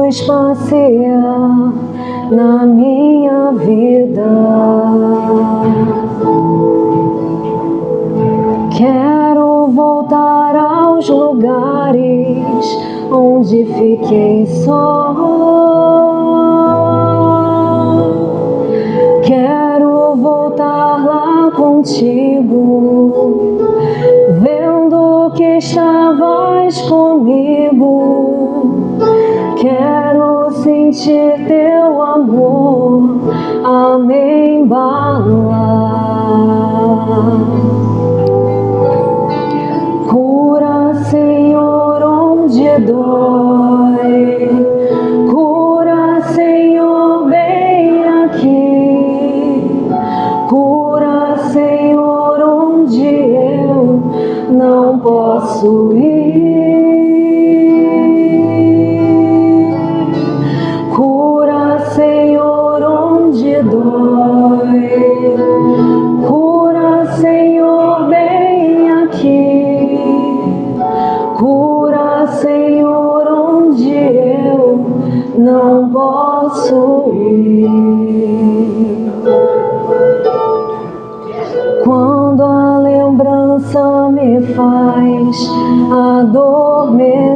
luz passear na minha vida. Quero voltar aos lugares onde fiquei só. Quero voltar lá contigo, vendo que estavas comigo. Quero sentir teu amor a me embalar. Cura, Senhor, onde dói. Cura, Senhor, bem aqui. Cura, Senhor, onde eu não posso ir. Cura, Senhor, onde dói. Cura, Senhor, bem aqui. Cura, Senhor, onde eu não posso ir. Quando a lembrança me faz adormecer,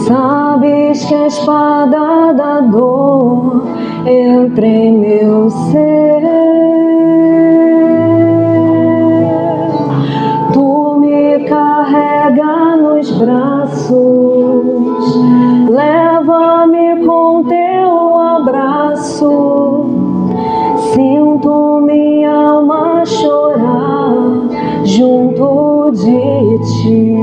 sabes que a espada da dor entra em meu ser. Tu me carrega nos braços, leva-me com teu abraço. Sinto minha alma chorar junto de ti.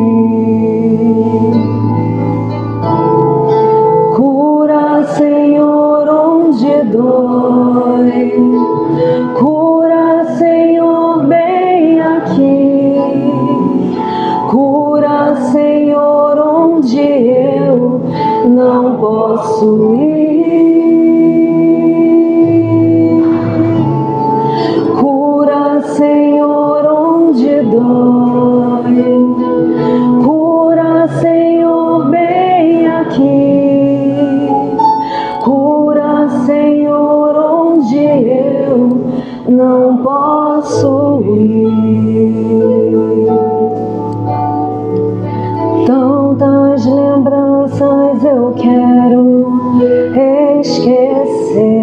Cura, Senhor, onde dói. Cura, Senhor, bem aqui. Cura, Senhor, onde eu não posso ir. Cura, Senhor, onde dói. Cura, Senhor, bem aqui. Cura, Senhor, onde eu não posso ir. Tantas lembranças eu quero esquecer.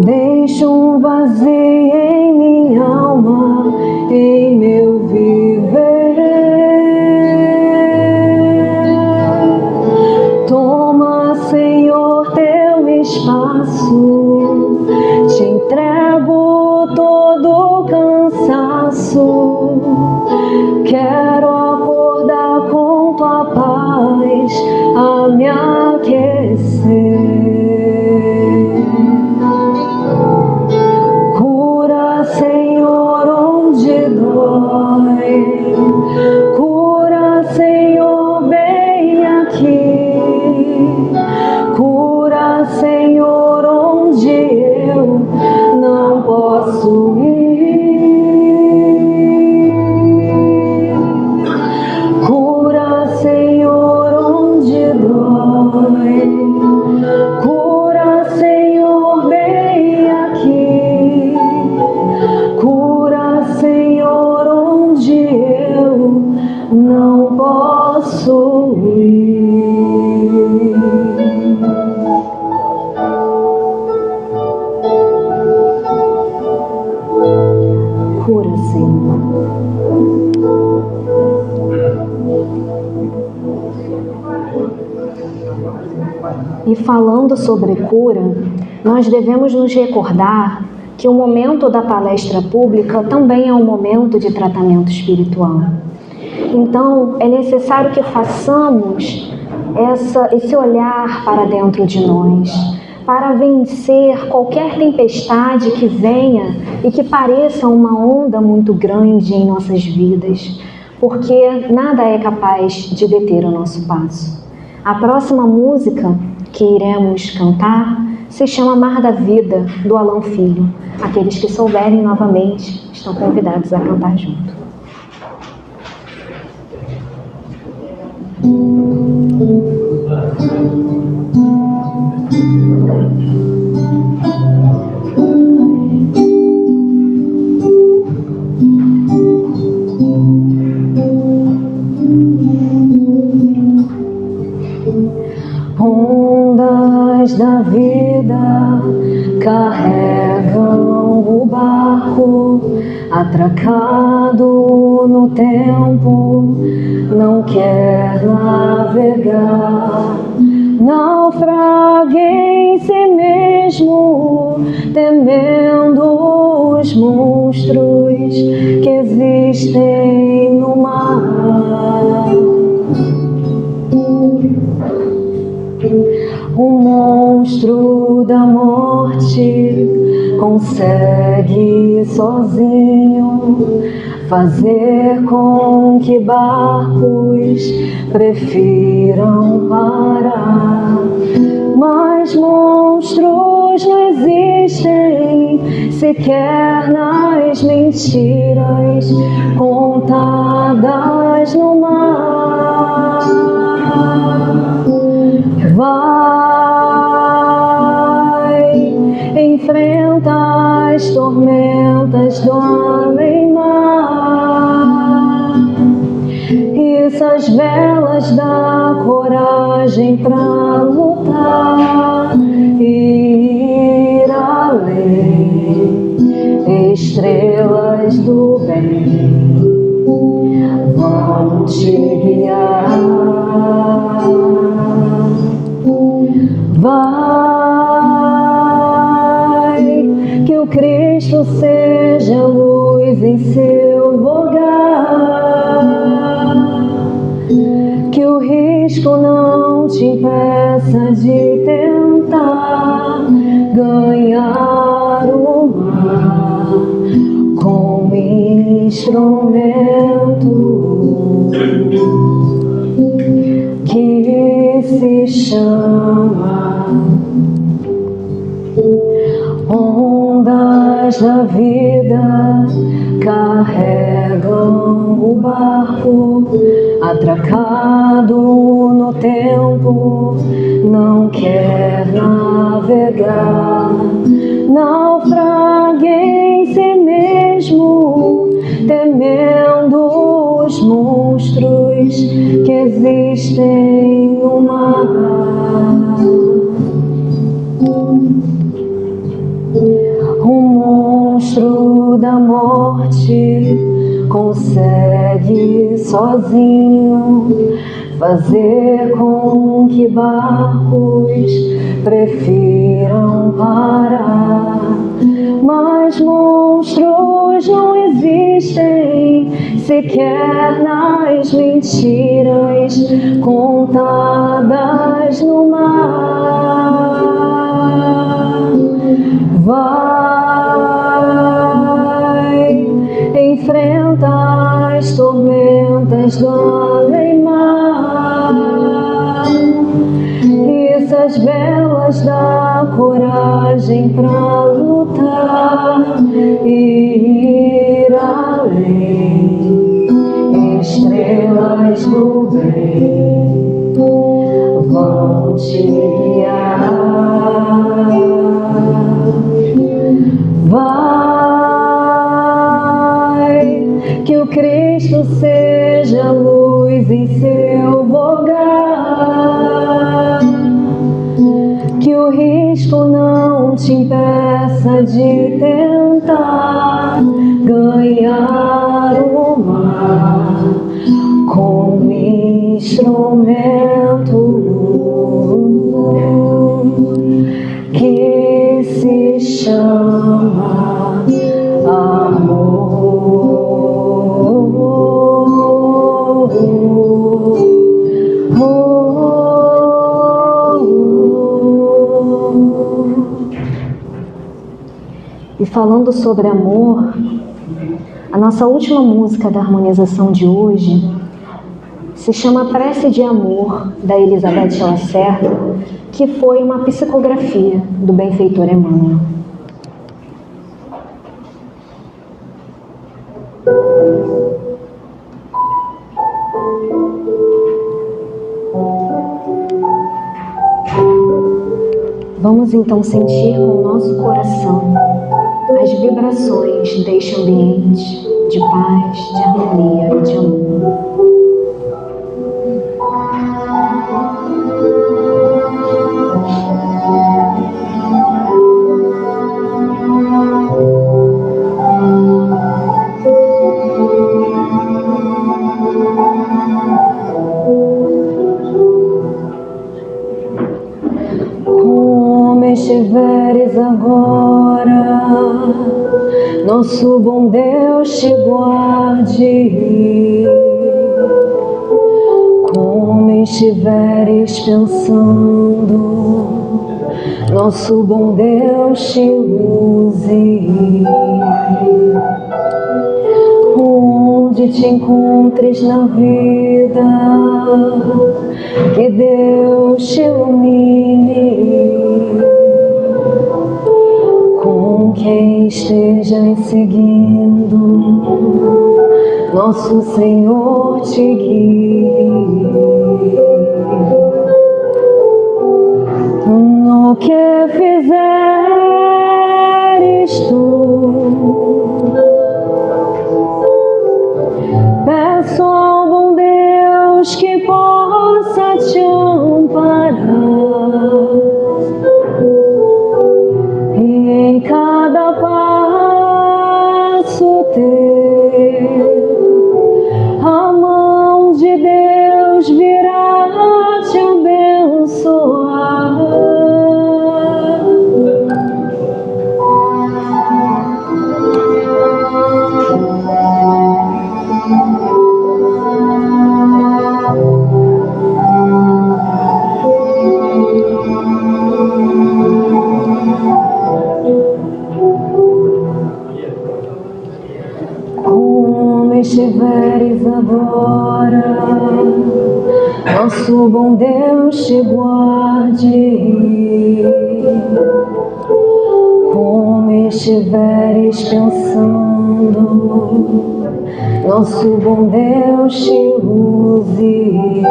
Deixo um vazio em minha alma, em meu viver. Toma, Senhor, teu espaço. Te entrego todo o cansaço. Quero acordar com tua paz a me aquecer. Cura, Senhor, onde dói. Cura, Senhor, bem aqui. Cura, Senhor, onde eu não posso ir. Cura, Senhor, onde dói. Cura, Senhor, bem aqui. Cura, Senhor, onde eu não posso ir. Cura, Senhor. E falando sobre cura, nós devemos nos recordar que o momento da palestra pública também é um momento de tratamento espiritual. Então, é necessário que façamos esse olhar para dentro de nós, para vencer qualquer tempestade que venha e que pareça uma onda muito grande em nossas vidas, porque nada é capaz de deter o nosso passo. A próxima música que iremos cantar se chama Mar da Vida, do Alan Filho. Aqueles que souberem novamente estão convidados a cantar junto. Ondas da vida carregam o barco atracado no tempo, não quer navegar. Naufraga em si mesmo, temendo os monstros que existem no mar. O monstro da morte consegue sozinho fazer com que barcos prefiram parar. Mas monstros não existem sequer nas mentiras contadas no mar. Vai, enfrenta as tormentas do além-mar. Isso as velas da coragem pra lutar e ir além. Estrelas do bem vão te guiar. Vai, que o Cristo seja luz em seu lugar, que o risco não te impeça de tentar ganhar o mar como instrumento que se chama ondas da vida carregam o barco atracado no tempo, não quer navegar. Naufraga em si mesmo, temendo os monstros que existem no mar. O monstro da morte consegue sozinho fazer com que barcos prefiram parar. Mas monstros não existem sequer nas mentiras contadas no mar. Vai, enfrenta as tormentas do além-mar. Isso as velas da coragem pra lutar e ir além. Estrelas do bem vão te guiar. Vai, que o Cristo seja luz em seu lugar, que o risco não te impeça de tentar ganhar o mar como instrumento que se chama amor. E falando sobre amor, a nossa última música da harmonização de hoje se chama Prece de Amor, da Elizabeth Lacerda, que foi uma psicografia do benfeitor Emmanuel. Vamos então sentir com o nosso coração as vibrações deste ambiente de paz, de harmonia e de amor. Como estiveres agora, nosso bom Deus te guarde. Como estiveres pensando, nosso bom Deus te use. Onde te encontres na vida, que Deus te ilumine. Com quem estejas seguindo, nosso Senhor te guie. No que fizeres tu, peço ao bom Deus que possa te amparar, e em cada passo teu, a mão de Deus virá te abençoar. Como estiveres agora, nosso bom Deus te guarde. Como estiveres pensando, nosso bom Deus te use.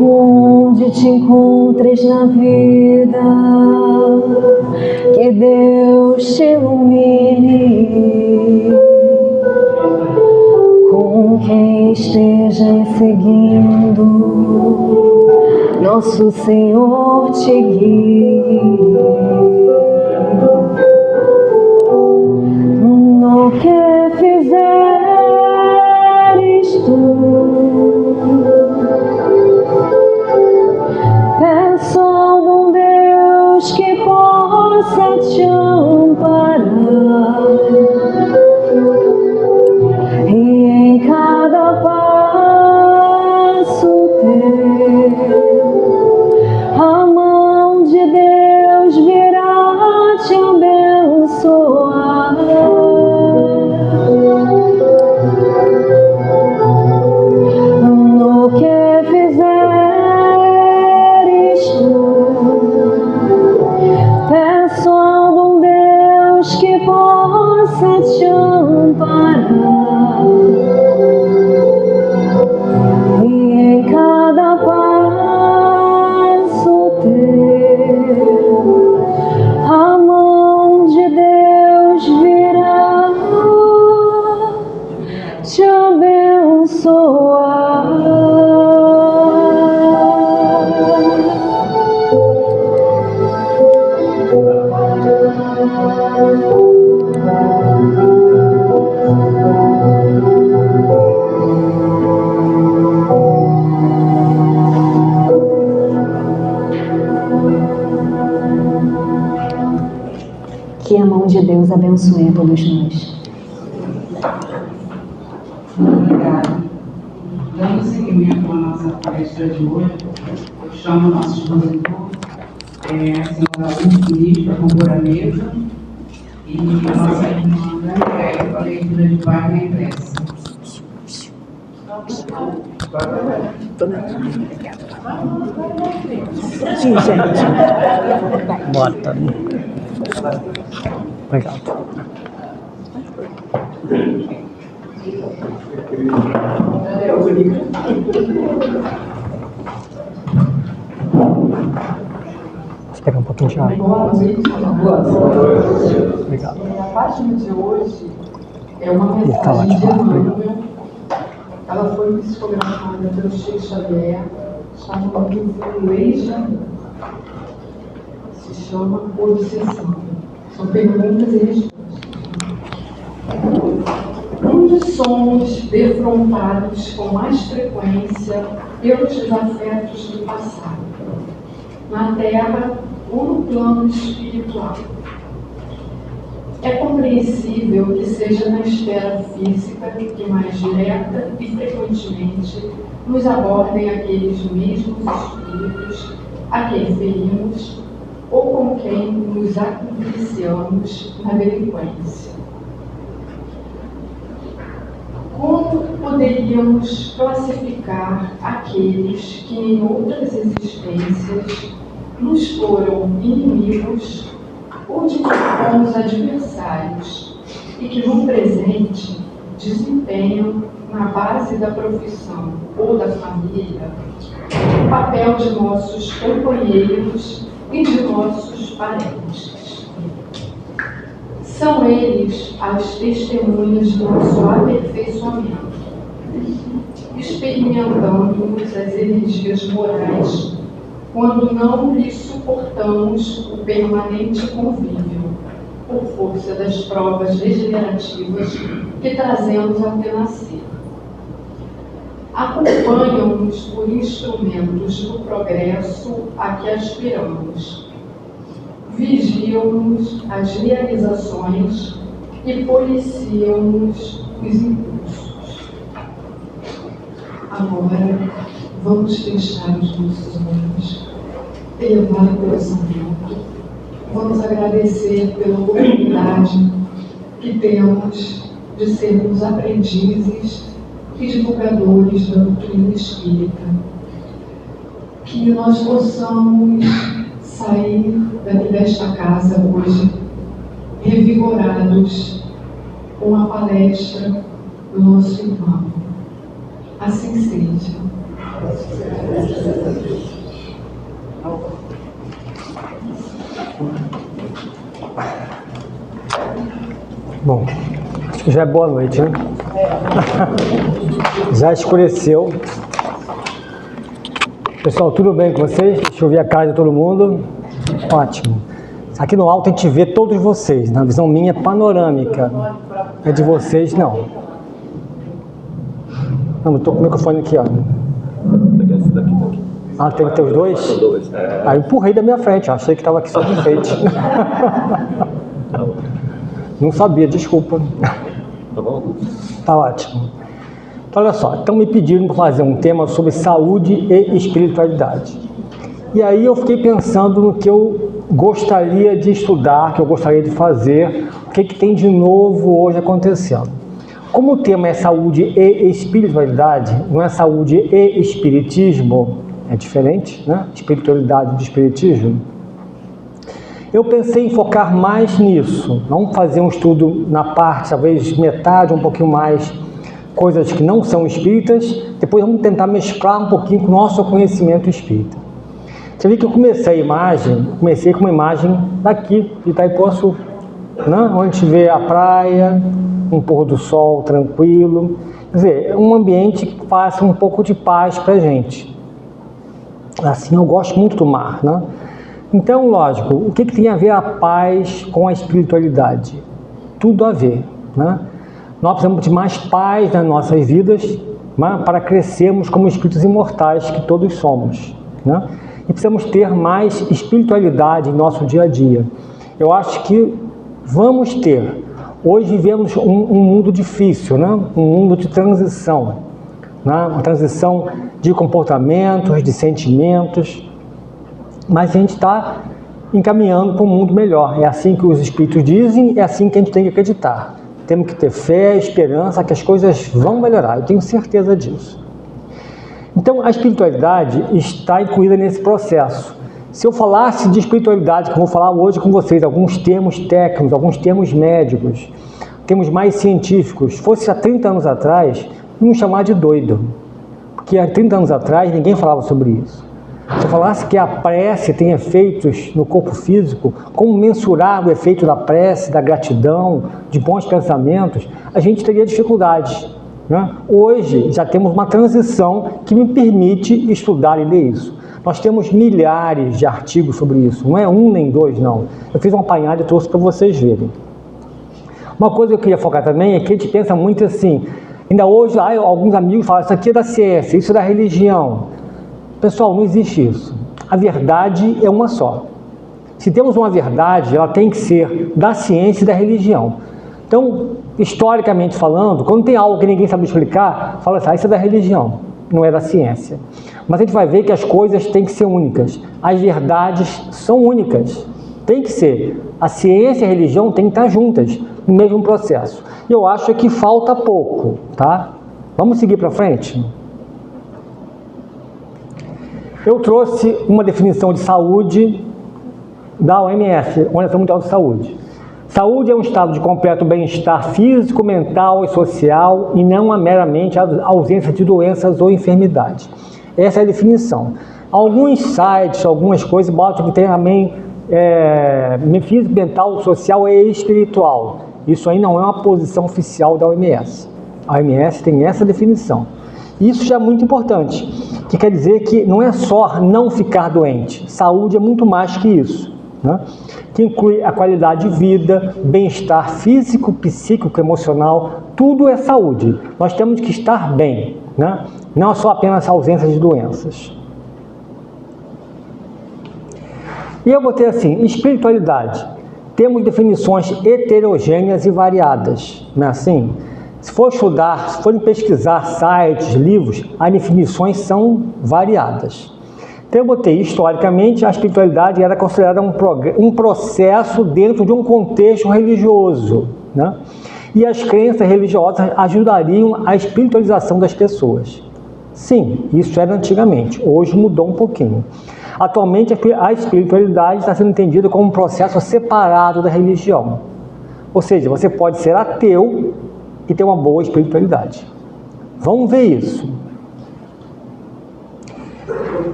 Onde te encontres na vida, que Deus te ilumine. Com quem estejas seguindo, nosso Senhor te guie. No que fizeres tu, peço ao bom Deus que possa te amparar, e em cada passo teu, a mão de Deus virá te abençoar. No que fizeres tu, peço ao bom Deus que possa te amparar, e em cada passo teu, a mão de Deus virá te abençoar. Que a mão de Deus abençoe a todos nós. Obrigada. Dando seguimento à nossa palestra de hoje, eu chamo o nosso expositor, a senhora Ursulista, compor a mesa, e a nossa irmã Andréia, para a leitura de página e prece. Sim, gente. Bota. Obrigado. Espera um pouquinho de água. Boa noite. Obrigado. A página de hoje é uma Tá mensagem de ótimo, Emmanuel. Ela foi psicografada pelo Chico Xavier, chama o livro Leja, se chama Obsessão. São perguntas e respostas. Onde somos defrontados com mais frequência pelos desafetos do passado? Na Terra ou no plano espiritual? É compreensível que seja na esfera física que mais direta e frequentemente nos abordem aqueles mesmos espíritos a quem ferimos ou com quem nos acompliciamos na delinquência. Como poderíamos classificar aqueles que em outras existências nos foram inimigos ou de que fomos adversários e que no presente desempenham na base da profissão ou da família o papel de nossos companheiros e de nossos parentes? São eles as testemunhas do nosso aperfeiçoamento, experimentando-nos as energias morais quando não lhes suportamos o permanente convívio, por força das provas regenerativas que trazemos ao renascer. Acompanham-nos por instrumentos do progresso a que aspiramos. Vigiam-nos as realizações e policiam-nos os impulsos. Agora, vamos fechar os nossos olhos, elevar o pensamento. Vamos agradecer pela oportunidade que temos de sermos aprendizes e divulgadores da doutrina espírita. Que nós possamos sair daqui desta casa hoje revigorados com a palestra do nosso irmão. Assim seja. Bom, acho que já é boa noite, né? Já escureceu. Pessoal, tudo bem com vocês? Deixa eu ver a cara de todo mundo. Ótimo. Aqui no alto a gente vê todos vocês, na visão minha panorâmica. É de vocês, não. Não, eu tô com o microfone aqui, ó. Ah, tem que ter os dois? Aí eu empurrei da minha frente, achei que estava aqui só de frente. Não sabia, desculpa. Tá bom? Tá ótimo. Então, olha só, estão me pedindo para fazer um tema sobre saúde e espiritualidade. E aí eu fiquei pensando no que eu gostaria de estudar, que eu gostaria de fazer, o que tem de novo hoje acontecendo. Como o tema é saúde e espiritualidade, não é saúde e espiritismo, é diferente, né? Espiritualidade de espiritismo. Eu pensei em focar mais nisso, não fazer um estudo na parte, talvez metade, um pouquinho mais, coisas que não são espíritas, depois vamos tentar mesclar um pouquinho com o nosso conhecimento espírita. Você vê que eu comecei com uma imagem daqui, de Itaipuaçu, né? Onde a gente vê a praia, um pôr do sol tranquilo, quer dizer, um ambiente que faça um pouco de paz para a gente. Assim, eu gosto muito do mar, né? Então, lógico, o que tem a ver a paz com a espiritualidade? Tudo a ver, né? Nós precisamos de mais paz nas nossas vidas, né? Para crescermos como espíritos imortais que todos somos, né? E precisamos ter mais espiritualidade em nosso dia a dia. Eu acho que vamos ter. Hoje vivemos um mundo difícil, né? Um mundo de transição, né? Uma transição de comportamentos, de sentimentos, mas a gente está encaminhando para um mundo melhor. É assim que os espíritos dizem, é assim que a gente tem que acreditar. temos que ter fé, esperança, que as coisas vão melhorar, eu tenho certeza disso. Então, a espiritualidade está incluída nesse processo. Se eu falasse de espiritualidade, como eu vou falar hoje com vocês, alguns termos técnicos, alguns termos médicos, termos mais científicos, fosse há 30 anos atrás, iam me chamar de doido. Porque há 30 anos atrás ninguém falava sobre isso. Se eu falasse que a prece tem efeitos no corpo físico, como mensurar o efeito da prece, da gratidão, de bons pensamentos, a gente teria dificuldades, né? Hoje já temos uma transição que me permite estudar e ler isso. Nós temos milhares de artigos sobre isso, não é um nem dois, não. Eu fiz um apanhado e trouxe para vocês verem. Uma coisa que eu queria focar também é que a gente pensa muito assim, ainda hoje alguns amigos falam, isso aqui é da ciência, isso é da religião. Pessoal, não existe isso. A verdade é uma só. Se temos uma verdade, ela tem que ser da ciência e da religião. Então, historicamente falando, quando tem algo que ninguém sabe explicar, fala assim, isso é da religião, não é da ciência. Mas a gente vai ver que as coisas têm que ser únicas. As verdades são únicas. Tem que ser. A ciência e a religião têm que estar juntas no mesmo processo. E eu acho que falta pouco, tá? Vamos seguir para frente? Eu trouxe uma definição de saúde da OMS, Organização Mundial de Saúde. Saúde é um estado de completo bem-estar físico, mental e social e não é meramente a ausência de doenças ou enfermidades. Essa é a definição. Alguns sites, algumas coisas botam que tem também físico, mental, social e espiritual. Isso aí não é uma posição oficial da OMS. A OMS tem essa definição. Isso já é muito importante, que quer dizer que não é só não ficar doente. Saúde é muito mais que isso, né? Que inclui a qualidade de vida, bem-estar físico, psíquico, emocional, tudo é saúde. Nós temos que estar bem, né? Não é só apenas a ausência de doenças. E eu botei assim, espiritualidade. Temos definições heterogêneas e variadas, não é assim? Se for estudar, se forem pesquisar sites, livros, as definições são variadas. Então eu botei, historicamente, a espiritualidade era considerada um processo dentro de um contexto religioso, né? E as crenças religiosas ajudariam a espiritualização das pessoas. Sim, isso era antigamente, hoje mudou um pouquinho. Atualmente, a espiritualidade está sendo entendida como um processo separado da religião. Ou seja, você pode ser ateu e ter uma boa espiritualidade. Vamos ver isso.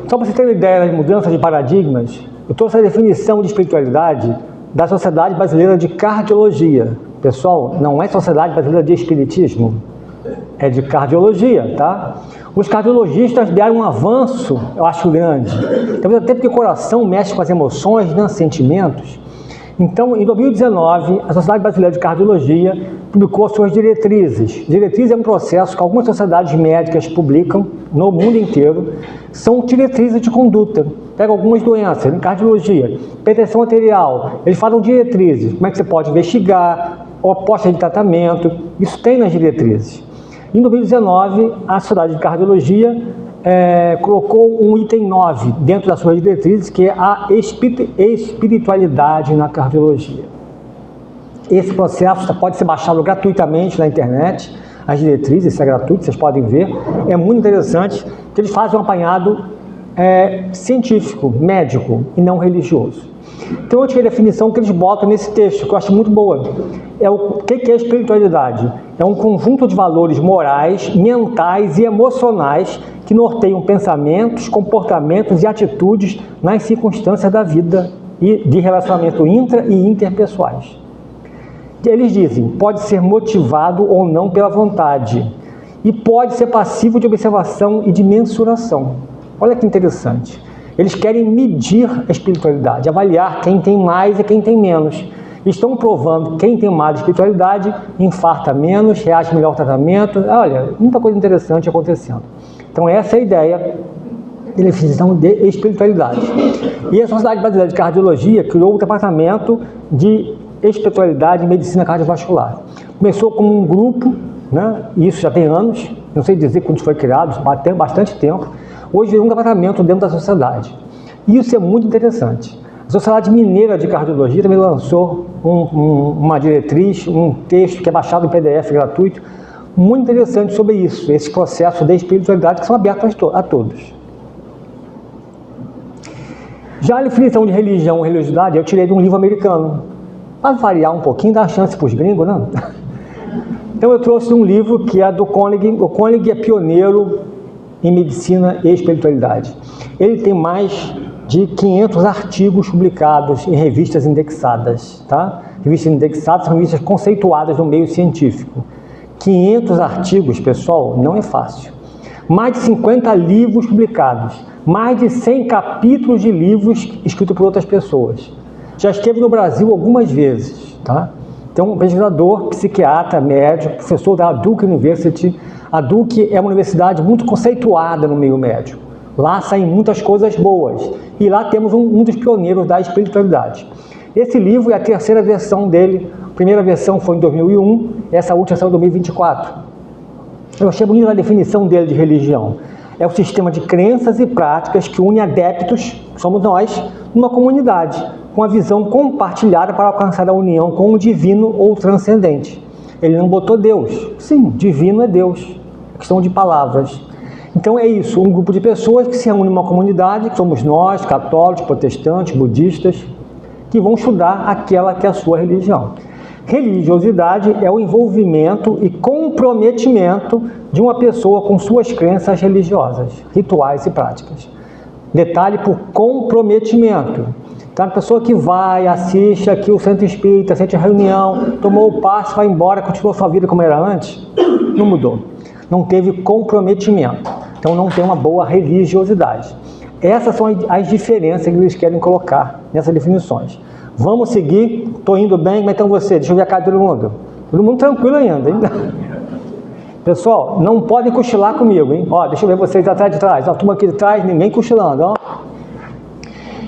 Só para você ter uma ideia das mudanças de paradigmas, eu trouxe a definição de espiritualidade da Sociedade Brasileira de Cardiologia. Pessoal, não é Sociedade Brasileira de Espiritismo, é de cardiologia, tá? Os cardiologistas deram um avanço, eu acho, grande. Talvez até porque o coração mexe com as emoções, né, sentimentos. Então, em 2019, a Sociedade Brasileira de Cardiologia publicou suas diretrizes. Diretrizes é um processo que algumas sociedades médicas publicam no mundo inteiro. São diretrizes de conduta. Pega algumas doenças, em cardiologia, hipertensão arterial, eles falam diretrizes. Como é que você pode investigar, oposta de tratamento, isso tem nas diretrizes. Em 2019, a Sociedade de Cardiologia colocou um item 9 dentro das suas diretrizes, que é a espiritualidade na cardiologia. Esse processo pode ser baixado gratuitamente na internet, as diretrizes, isso é gratuito, vocês podem ver. É muito interessante que eles fazem um apanhado científico, médico e não religioso. Então eu tirei a definição que eles botam nesse texto, que eu acho muito boa. O que é espiritualidade? É um conjunto de valores morais, mentais e emocionais que norteiam pensamentos, comportamentos e atitudes nas circunstâncias da vida e de relacionamento intra e interpessoais. Eles dizem, pode ser motivado ou não pela vontade e pode ser passivo de observação e de mensuração. Olha que interessante. Eles querem medir a espiritualidade, avaliar quem tem mais e quem tem menos. Estão provando que quem tem mais espiritualidade infarta menos, reage melhor ao tratamento. Olha, muita coisa interessante acontecendo. Então essa é a ideia de definição de espiritualidade. E a Sociedade Brasileira de Cardiologia criou o departamento de espiritualidade e medicina cardiovascular. Começou como um grupo, né? Isso já tem anos, não sei dizer quando foi criado, tem bastante tempo. Hoje é um departamento dentro da sociedade. E isso é muito interessante. A A Sociedade Mineira de Cardiologia também lançou uma diretriz, um texto que é baixado em PDF gratuito, muito interessante sobre isso, esse processo de espiritualidade que são abertos a todos. Já a definição de religião ou religiosidade eu tirei de um livro americano, para variar um pouquinho, dar chance para os gringos, né? Então eu trouxe um livro que é do Koenig. O Koenig é pioneiro em medicina e espiritualidade. Ele tem mais de 500 artigos publicados em revistas indexadas, tá? Revistas indexadas são revistas conceituadas no meio científico. 500 artigos, pessoal, não é fácil. Mais de 50 livros publicados, mais de 100 capítulos de livros escritos por outras pessoas. Já esteve no Brasil algumas vezes, tá? Então, pesquisador, psiquiatra, médico, professor da Duke University. A Duke é uma universidade muito conceituada no meio médico. Lá saem muitas coisas boas. E lá temos um dos pioneiros da espiritualidade. Esse livro é a terceira versão dele. A primeira versão foi em 2001, essa última saiu em 2024. Eu achei bonita a definição dele de religião. É o sistema de crenças e práticas que une adeptos, somos nós, numa comunidade, com a visão compartilhada para alcançar a união com o divino ou transcendente. Ele não botou Deus. Sim, divino é Deus. É questão de palavras. Então é isso, um grupo de pessoas que se reúne numa comunidade, que somos nós, católicos, protestantes, budistas, que vão estudar aquela que é a sua religião. Religiosidade é o envolvimento e comprometimento de uma pessoa com suas crenças religiosas, rituais e práticas. Detalhe por comprometimento. Então, a pessoa que vai, assiste aqui o centro espírita, assiste a reunião, tomou o passe, vai embora, continuou sua vida como era antes, não mudou. Não teve comprometimento. Então, não tem uma boa religiosidade. Essas são as diferenças que eles querem colocar nessas definições. Vamos seguir. Estou indo bem, como é que estão vocês? Deixa eu ver a cara de todo mundo. Todo mundo tranquilo ainda, hein? Pessoal, não podem cochilar comigo, hein? Ó, deixa eu ver vocês atrás de trás. Ó, turma aqui de trás, ninguém cochilando, ó.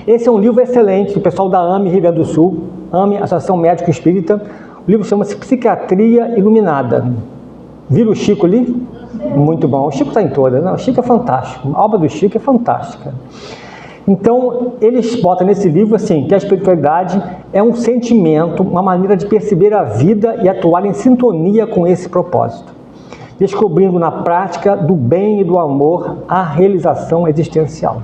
Esse é um livro excelente do pessoal da AME Rio Grande do Sul, AME, Associação Médico Espírita. O livro chama-se Psiquiatria Iluminada. Viram o Chico ali? Muito bom. O Chico está em todas, né? O Chico é fantástico. A obra do Chico é fantástica. Então, eles botam nesse livro assim, que a espiritualidade é um sentimento, uma maneira de perceber a vida e atuar em sintonia com esse propósito, descobrindo na prática do bem e do amor a realização existencial.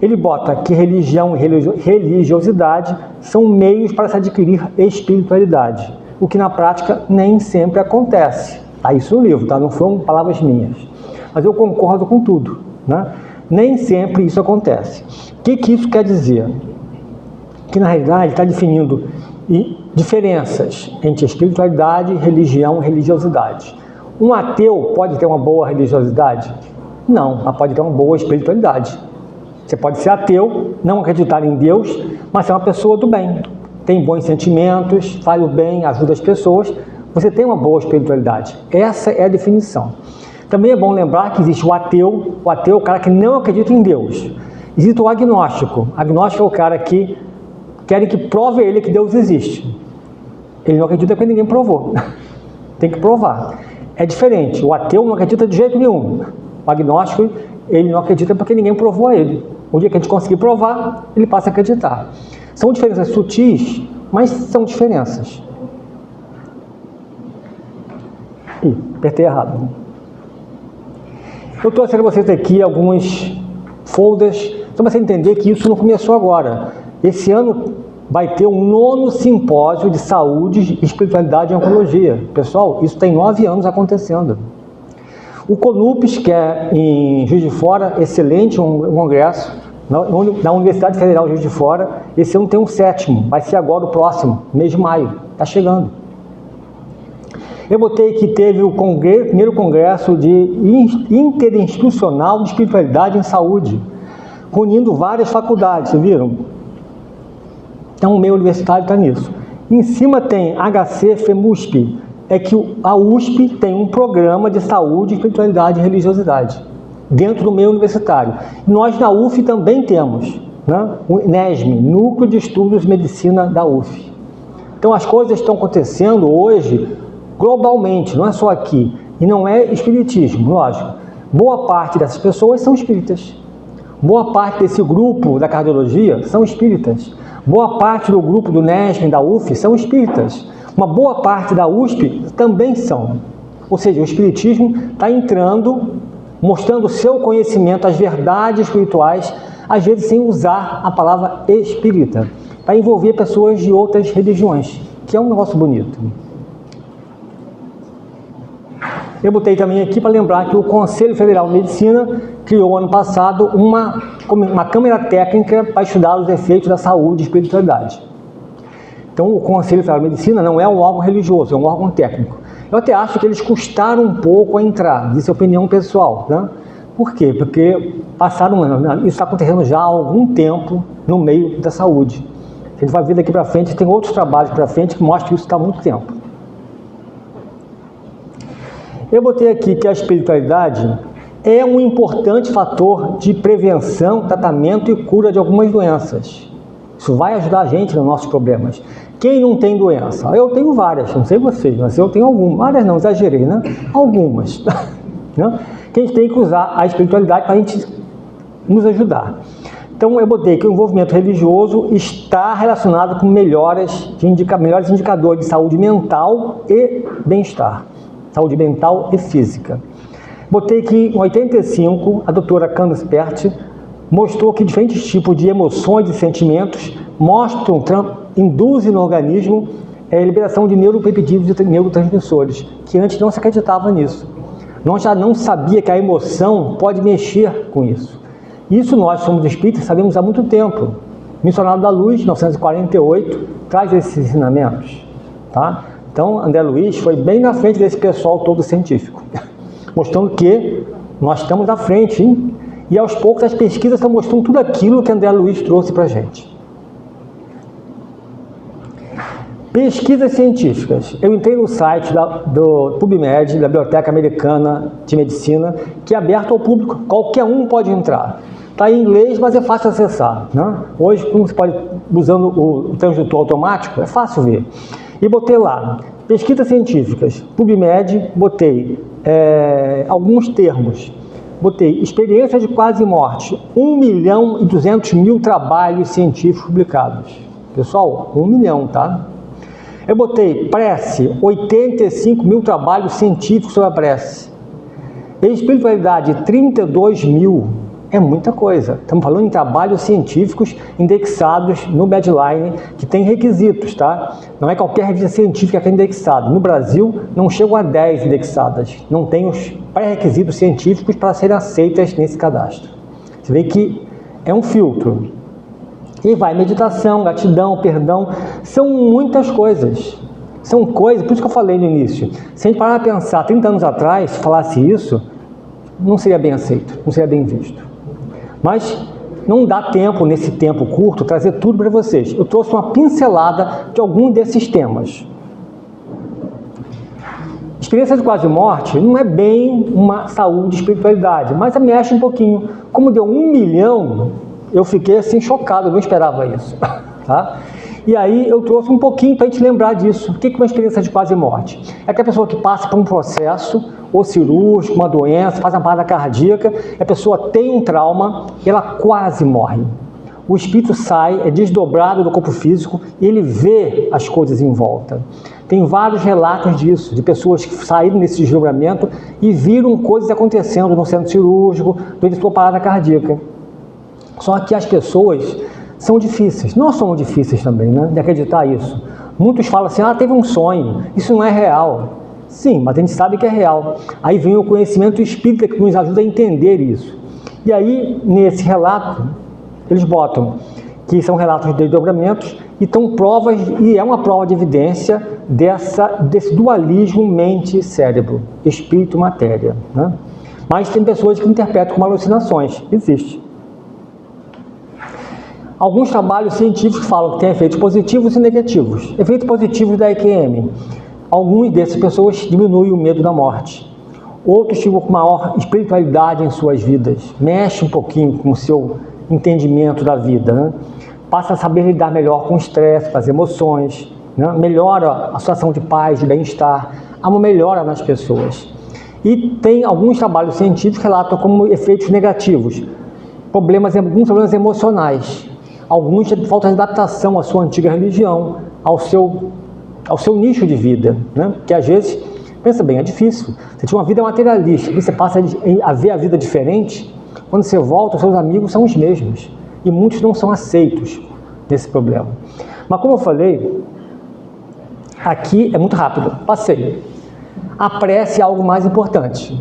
Ele bota que religião e religiosidade são meios para se adquirir espiritualidade, o que na prática nem sempre acontece. Tá isso no livro, tá? Não foram palavras minhas. Mas eu concordo com tudo, né? Nem sempre isso acontece. O que isso quer dizer? Que na realidade está definindo diferenças entre espiritualidade, religião e religiosidade. Um ateu pode ter uma boa religiosidade? Não, mas pode ter uma boa espiritualidade. Você pode ser ateu, não acreditar em Deus, mas ser uma pessoa do bem. Tem bons sentimentos, faz o bem, ajuda as pessoas. Você tem uma boa espiritualidade. Essa é a definição. Também é bom lembrar que existe o ateu é o cara que não acredita em Deus. Existe o agnóstico. Agnóstico é o cara que querem que prove ele que Deus existe. Ele não acredita porque ninguém provou. Tem que provar. É diferente. O ateu não acredita de jeito nenhum. O agnóstico, ele não acredita porque ninguém provou a ele. O dia que a gente conseguir provar, ele passa a acreditar. São diferenças sutis, mas são diferenças. Ih, apertei errado. Eu estou trazendo vocês aqui alguns folders, só para você entender que isso não começou agora. Esse ano vai ter um 9º simpósio de saúde, espiritualidade e oncologia. Pessoal, isso tem 9 anos acontecendo. O CONUPES, que é em Juiz de Fora, excelente, um congresso, na Universidade Federal de Juiz de Fora, esse ano tem um 7º, vai ser agora o próximo, mês de maio, está chegando. Eu botei que teve o primeiro congresso de interinstitucional de espiritualidade em saúde, unindo várias faculdades, vocês viram? Então o meio universitário está nisso. Em cima tem HC FEMUSP, é que a USP tem um programa de saúde, espiritualidade e religiosidade, dentro do meio universitário. Nós na UF também temos, né? O NESM, Núcleo de Estudos de Medicina da UF. Então as coisas estão acontecendo hoje globalmente, não é só aqui. E não é espiritismo, lógico. Boa parte dessas pessoas são espíritas. Boa parte desse grupo da cardiologia são espíritas. Boa parte do grupo do NESP, da UF, são espíritas. Uma boa parte da USP também são. Ou seja, o espiritismo está entrando, mostrando o seu conhecimento, as verdades espirituais, às vezes sem usar a palavra espírita, para envolver pessoas de outras religiões, que é um negócio bonito. Eu botei também aqui para lembrar que o Conselho Federal de Medicina criou ano passado uma câmara técnica para estudar os efeitos da saúde e espiritualidade. Então, o Conselho Federal de Medicina não é um órgão religioso, é um órgão técnico. Eu até acho que eles custaram um pouco a entrar, isso é opinião pessoal, né? Por quê? Porque isso está acontecendo já há algum tempo no meio da saúde. A gente vai ver daqui para frente, tem outros trabalhos para frente que mostram que isso está há muito tempo. Eu botei aqui que a espiritualidade é um importante fator de prevenção, tratamento e cura de algumas doenças. Isso vai ajudar a gente nos nossos problemas. Quem não tem doença? Eu tenho várias, não sei vocês, mas eu tenho algumas. Várias não, exagerei, né? Algumas. Né? Que a gente tem que usar a espiritualidade para a gente nos ajudar. Então eu botei que o envolvimento religioso está relacionado com melhores indicadores de saúde mental e bem-estar. Saúde mental e física. Botei que em 85, a doutora Candace Pert mostrou que diferentes tipos de emoções e sentimentos induzem no organismo a liberação de neuropeptídeos e neurotransmissores, que antes não se acreditava nisso. Nós já não sabia que a emoção pode mexer com isso. Isso nós somos espíritas, sabemos há muito tempo. Missionário da Luz, 1948, traz esses ensinamentos. Tá? Então, André Luiz foi bem na frente desse pessoal todo científico, mostrando que nós estamos à frente, hein? E aos poucos as pesquisas estão mostrando tudo aquilo que André Luiz trouxe para a gente. Pesquisas científicas. Eu entrei no site do PubMed, da Biblioteca Americana de Medicina, que é aberto ao público, qualquer um pode entrar. Está em inglês, mas é fácil acessar. Né? Hoje, como você pode, usando o tradutor automático, é fácil ver. E botei lá, pesquisas científicas, PubMed, botei alguns termos. Botei experiência de quase morte, 1.200.000 trabalhos científicos publicados. Pessoal, 1 milhão, tá? Eu botei prece, 85.000 trabalhos científicos sobre a prece. Espiritualidade, 32.000. É muita coisa. Estamos falando em trabalhos científicos indexados no Medline, que tem requisitos, tá? Não é qualquer revista científica que é indexada. No Brasil, não chegam a 10 indexadas. Não tem os pré-requisitos científicos para serem aceitas nesse cadastro. Você vê que é um filtro. E vai meditação, gratidão, perdão. São muitas coisas. São coisas, por isso que eu falei no início. Se a gente parar para pensar, 30 anos atrás, se falasse isso, não seria bem aceito, não seria bem visto. Mas não dá tempo, nesse tempo curto, trazer tudo para vocês. Eu trouxe uma pincelada de algum desses temas. Experiência de quase morte não é bem uma saúde e espiritualidade, mas mexe um pouquinho. Como deu 1 milhão, eu fiquei assim chocado, eu não esperava isso. Tá? E aí eu trouxe um pouquinho para a gente lembrar disso. O que é uma experiência de quase morte? É aquela pessoa que passa por um processo, ou cirúrgico, uma doença, faz uma parada cardíaca, a pessoa tem um trauma e ela quase morre. O espírito sai, é desdobrado do corpo físico e ele vê as coisas em volta. Tem vários relatos disso, de pessoas que saíram nesse desdobramento e viram coisas acontecendo no centro cirúrgico, durante a sua parada cardíaca. Só que as pessoas são difíceis, nós somos difíceis também, né, de acreditar isso. Muitos falam assim, teve um sonho, isso não é real. Sim, mas a gente sabe que é real. Aí vem o conhecimento espírita que nos ajuda a entender isso. E aí, nesse relato, eles botam que são relatos de desdobramentos e estão provas, e é uma prova de evidência desse dualismo mente-cérebro, espírito-matéria. Né? Mas tem pessoas que interpretam como alucinações. Existe. Alguns trabalhos científicos falam que tem efeitos positivos e negativos. Efeitos positivos da EQM. Alguns dessas pessoas diminuem o medo da morte. Outros ficam com maior espiritualidade em suas vidas. Mexe um pouquinho com o seu entendimento da vida. Né? Passa a saber lidar melhor com o estresse, com as emoções. Né? Melhora a situação de paz, de bem-estar. Há uma melhora nas pessoas. E tem alguns trabalhos científicos que relatam como efeitos negativos. alguns problemas emocionais, alguns de falta de adaptação à sua antiga religião, ao seu nicho de vida, né? Que às vezes, pensa bem, é difícil. Você tinha uma vida materialista, você passa a ver a vida diferente, quando você volta, os seus amigos são os mesmos, e muitos não são aceitos nesse problema. Mas como eu falei, aqui é muito rápido, passei. A prece é algo mais importante.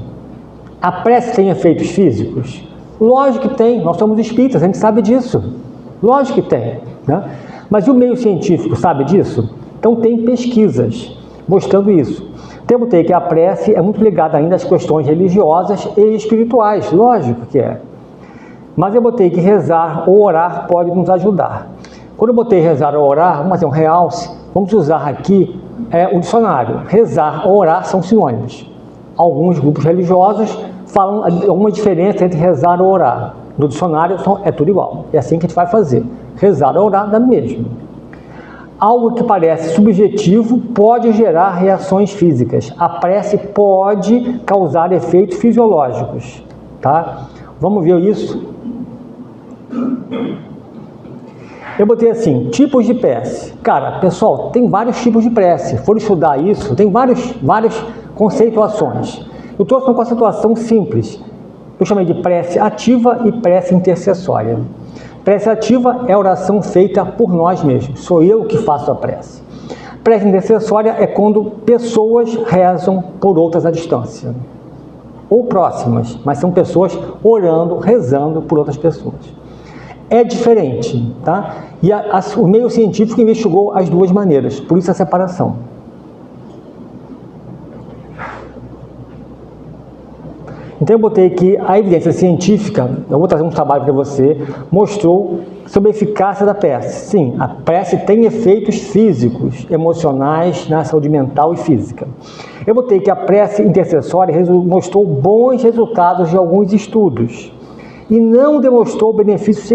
A prece tem efeitos físicos? Lógico que tem, nós somos espíritas, a gente sabe disso. Lógico que tem, né? Mas e o meio científico sabe disso? Então tem pesquisas mostrando isso. Então eu botei que a prece é muito ligada ainda às questões religiosas e espirituais, lógico que é. Mas eu botei que rezar ou orar pode nos ajudar. Quando eu botei rezar ou orar, vamos fazer um realce, vamos usar aqui o dicionário. Rezar ou orar são sinônimos. Alguns grupos religiosos falam alguma diferença entre rezar ou orar. No dicionário é tudo igual. É assim que a gente vai fazer. Rezar ou orar dá no mesmo. Algo que parece subjetivo pode gerar reações físicas. A prece pode causar efeitos fisiológicos. Tá? Vamos ver isso? Eu botei assim, tipos de prece. Cara, pessoal, tem vários tipos de prece. Se for estudar isso, tem várias conceituações. Eu trouxe uma conceituação simples. Eu chamei de prece ativa e prece intercessória. Prece ativa é a oração feita por nós mesmos. Sou eu que faço a prece. Prece intercessória é quando pessoas rezam por outras à distância. Ou próximas, mas são pessoas orando, rezando por outras pessoas. É diferente, tá? E o meio científico investigou as duas maneiras, por isso a separação. Então eu botei que a evidência científica, eu vou trazer um trabalho para você, mostrou sobre a eficácia da prece. Sim, a prece tem efeitos físicos, emocionais, na saúde mental e física. Eu botei que a prece intercessória mostrou bons resultados de alguns estudos e não demonstrou benefícios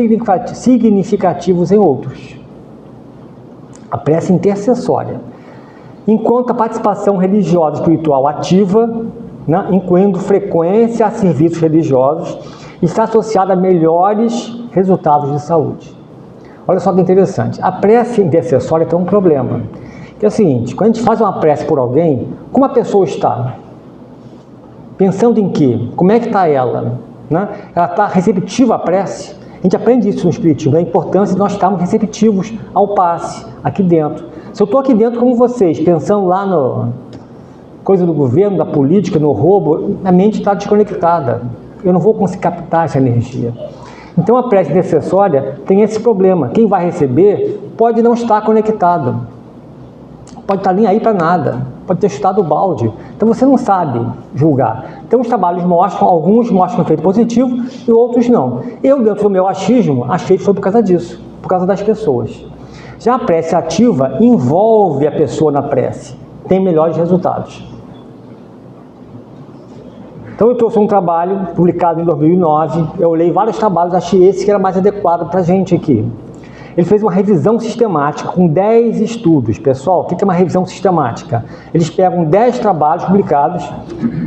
significativos em outros. A prece intercessória. Enquanto a participação religiosa e espiritual ativa, né, incluindo frequência a serviços religiosos, está associada a melhores resultados de saúde. Olha só que interessante. A prece intercessória tem um problema. Que é o seguinte, quando a gente faz uma prece por alguém, como a pessoa está? Pensando em quê? Como é que está ela? Né? Ela está receptiva à prece? A gente aprende isso no Espiritismo, a importância de nós estarmos receptivos ao passe, aqui dentro. Se eu estou aqui dentro como vocês, pensando lá no coisa do governo, da política, no roubo, a mente está desconectada. Eu não vou conseguir captar essa energia. Então a prece intercessória tem esse problema. Quem vai receber pode não estar conectado. Pode estar nem aí para nada. Pode ter chutado o balde. Então você não sabe julgar. Então os trabalhos mostram, alguns mostram efeito positivo e outros não. Eu, dentro do meu achismo, achei que foi por causa disso, por causa das pessoas. Já a prece ativa envolve a pessoa na prece. Tem melhores resultados. Então eu trouxe um trabalho publicado em 2009, eu olhei vários trabalhos, achei esse que era mais adequado para a gente aqui. Ele fez uma revisão sistemática com 10 estudos. Pessoal, o que é uma revisão sistemática? Eles pegam 10 trabalhos publicados,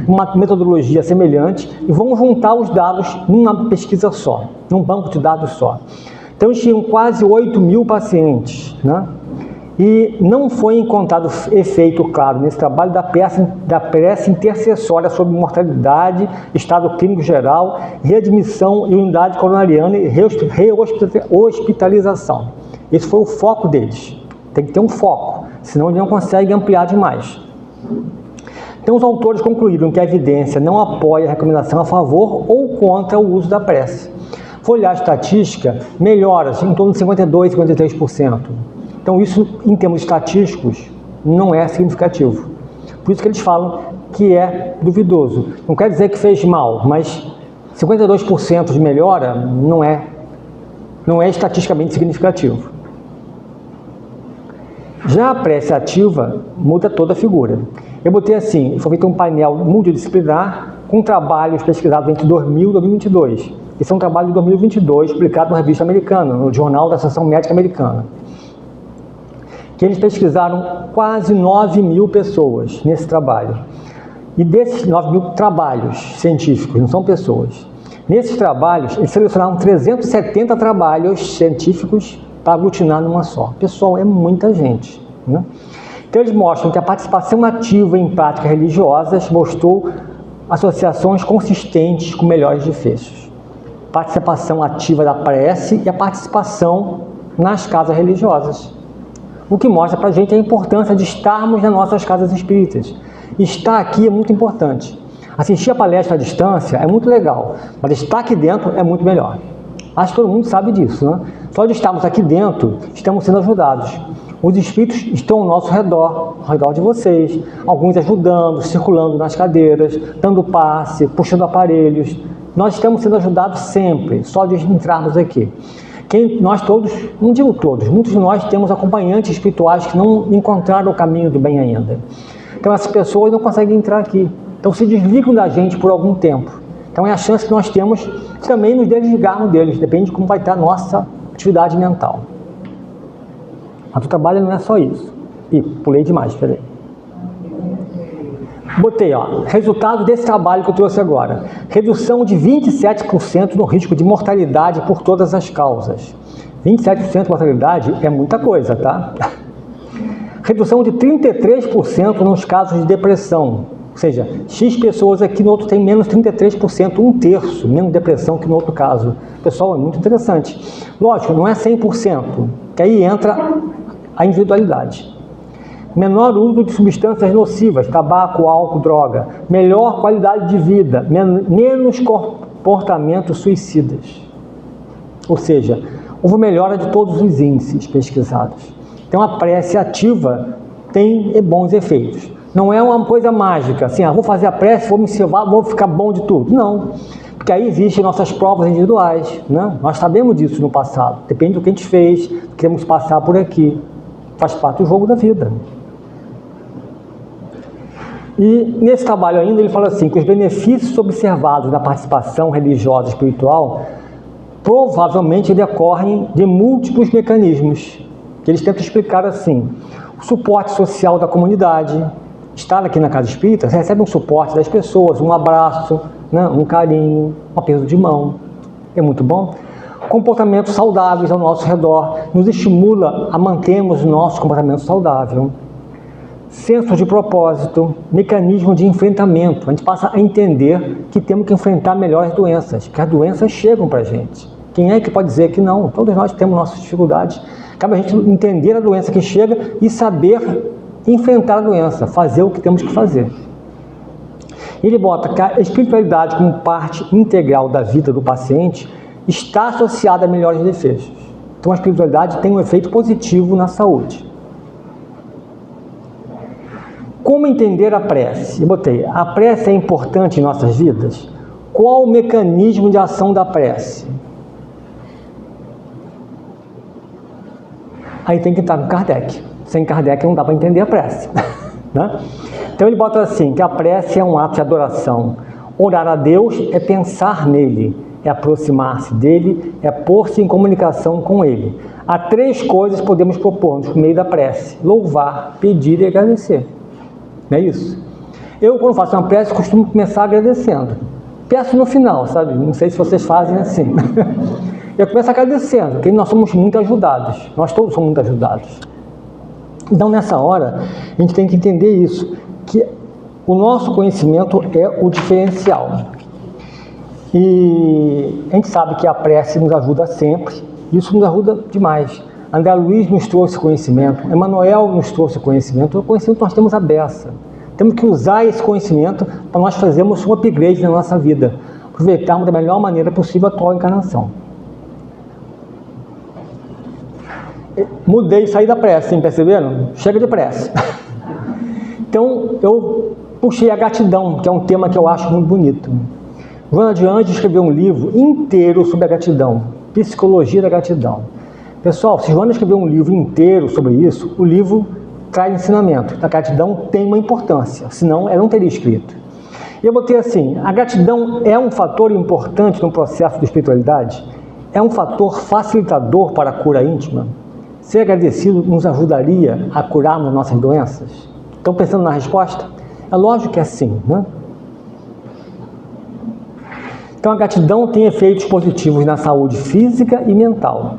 uma metodologia semelhante, e vão juntar os dados numa pesquisa só, num banco de dados só. Então eles tinham quase 8.000 pacientes, né? E não foi encontrado efeito claro nesse trabalho da prece intercessória sobre mortalidade, estado clínico geral, readmissão e unidade coronariana e rehospitalização. Esse foi o foco deles. Tem que ter um foco, senão ele não consegue ampliar demais. Então os autores concluíram que a evidência não apoia a recomendação a favor ou contra o uso da prece. Foi olhar a estatística, melhoras em torno de 52%, 53%. Então isso, em termos estatísticos, não é significativo. Por isso que eles falam que é duvidoso. Não quer dizer que fez mal, mas 52% de melhora não é estatisticamente significativo. Já a prece ativa muda toda a figura. Eu botei assim, foi feito um painel multidisciplinar com trabalhos pesquisados entre 2000 e 2022. Esse é um trabalho de 2022, publicado na revista americana, no Jornal da Associação Médica Americana. Que eles pesquisaram quase 9.000 pessoas nesse trabalho. E desses 9.000 trabalhos científicos, não são pessoas, Nesses trabalhos, eles selecionaram 370 trabalhos científicos para aglutinar numa só. Pessoal, é muita gente, né? Então, eles mostram que a participação ativa em práticas religiosas mostrou associações consistentes com melhores desfechos. Participação ativa da prece e a participação nas casas religiosas. O que mostra para a gente a importância de estarmos nas nossas casas espíritas. Estar aqui é muito importante. Assistir a palestra à distância é muito legal, mas estar aqui dentro é muito melhor. Acho que todo mundo sabe disso, né? Só de estarmos aqui dentro, estamos sendo ajudados. Os espíritos estão ao nosso redor, ao redor de vocês, alguns ajudando, circulando nas cadeiras, dando passe, puxando aparelhos. Nós estamos sendo ajudados sempre, só de entrarmos aqui. Nós todos, não digo todos, muitos de nós temos acompanhantes espirituais que não encontraram o caminho do bem ainda. Então essas pessoas não conseguem entrar aqui. Então se desligam da gente por algum tempo. Então é a chance que nós temos de também nos desligarmos deles, depende de como vai estar a nossa atividade mental. Mas o trabalho não é só isso. Ih, pulei demais, peraí. Botei, ó, resultado desse trabalho que eu trouxe agora. Redução de 27% no risco de mortalidade por todas as causas. 27% de mortalidade é muita coisa, tá? Redução de 33% nos casos de depressão. Ou seja, X pessoas aqui, no outro tem menos 33%, um terço, menos depressão que no outro caso. Pessoal, é muito interessante. Lógico, não é 100%, que aí entra a individualidade. Menor uso de substâncias nocivas, tabaco, álcool, droga. Melhor qualidade de vida, menos comportamentos suicidas. Ou seja, houve melhora de todos os índices pesquisados. Então a prece ativa tem bons efeitos. Não é uma coisa mágica, assim, vou fazer a prece, vou me salvar, vou ficar bom de tudo. Não, porque aí existem nossas provas individuais, né? Nós sabemos disso no passado, depende do que a gente fez, queremos passar por aqui. Faz parte do jogo da vida. E nesse trabalho ainda ele fala assim, que os benefícios observados da participação religiosa e espiritual provavelmente decorrem de múltiplos mecanismos, que eles tentam explicar assim: o suporte social da comunidade, estar aqui na casa espírita, você recebe um suporte das pessoas, um abraço, né, um carinho, um aperto de mão, é muito bom. Comportamentos saudáveis ao nosso redor, nos estimula a mantermos o nosso comportamento saudável. Senso de propósito, mecanismo de enfrentamento. A gente passa a entender que temos que enfrentar melhor as doenças, que as doenças chegam para a gente. Quem é que pode dizer que não? Todos nós temos nossas dificuldades. Cabe a gente entender a doença que chega e saber enfrentar a doença, fazer o que temos que fazer. Ele bota que a espiritualidade como parte integral da vida do paciente está associada a melhores desfechos. Então a espiritualidade tem um efeito positivo na saúde. Como entender a prece? Eu botei, a prece é importante em nossas vidas? Qual o mecanismo de ação da prece? Aí tem que entrar no Kardec. Sem Kardec não dá para entender a prece. Né? Então ele bota assim, que a prece é um ato de adoração. Orar a Deus é pensar nele, é aproximar-se dele, é pôr-se em comunicação com ele. Há 3 coisas que podemos propor-nos por meio da prece: louvar, pedir e agradecer. Não é isso? Eu, quando faço uma prece, costumo começar agradecendo. Peço no final, sabe? Não sei se vocês fazem assim. Eu começo agradecendo, porque nós somos muito ajudados. Nós todos somos muito ajudados. Então, nessa hora, a gente tem que entender isso, que o nosso conhecimento é o diferencial. E a gente sabe que a prece nos ajuda sempre, isso nos ajuda demais. André Luiz nos trouxe conhecimento, Emmanuel nos trouxe conhecimento, o conhecimento nós temos à beça. Temos que usar esse conhecimento para nós fazermos um upgrade na nossa vida, aproveitarmos da melhor maneira possível a atual encarnação. Mudei, saí da prece, hein, perceberam? Chega de prece. Então, eu puxei a gratidão, que é um tema que eu acho muito bonito. Joana de Anjos escreveu um livro inteiro sobre a gratidão, Psicologia da Gratidão. Pessoal, se Joana escreveu um livro inteiro sobre isso, o livro traz ensinamento. A gratidão tem uma importância, senão ela não teria escrito. E eu botei assim, a gratidão é um fator importante no processo de espiritualidade? É um fator facilitador para a cura íntima? Ser agradecido nos ajudaria a curarmos nossas doenças? Estão pensando na resposta? É lógico que é sim, né? Então, a gratidão tem efeitos positivos na saúde física e mental,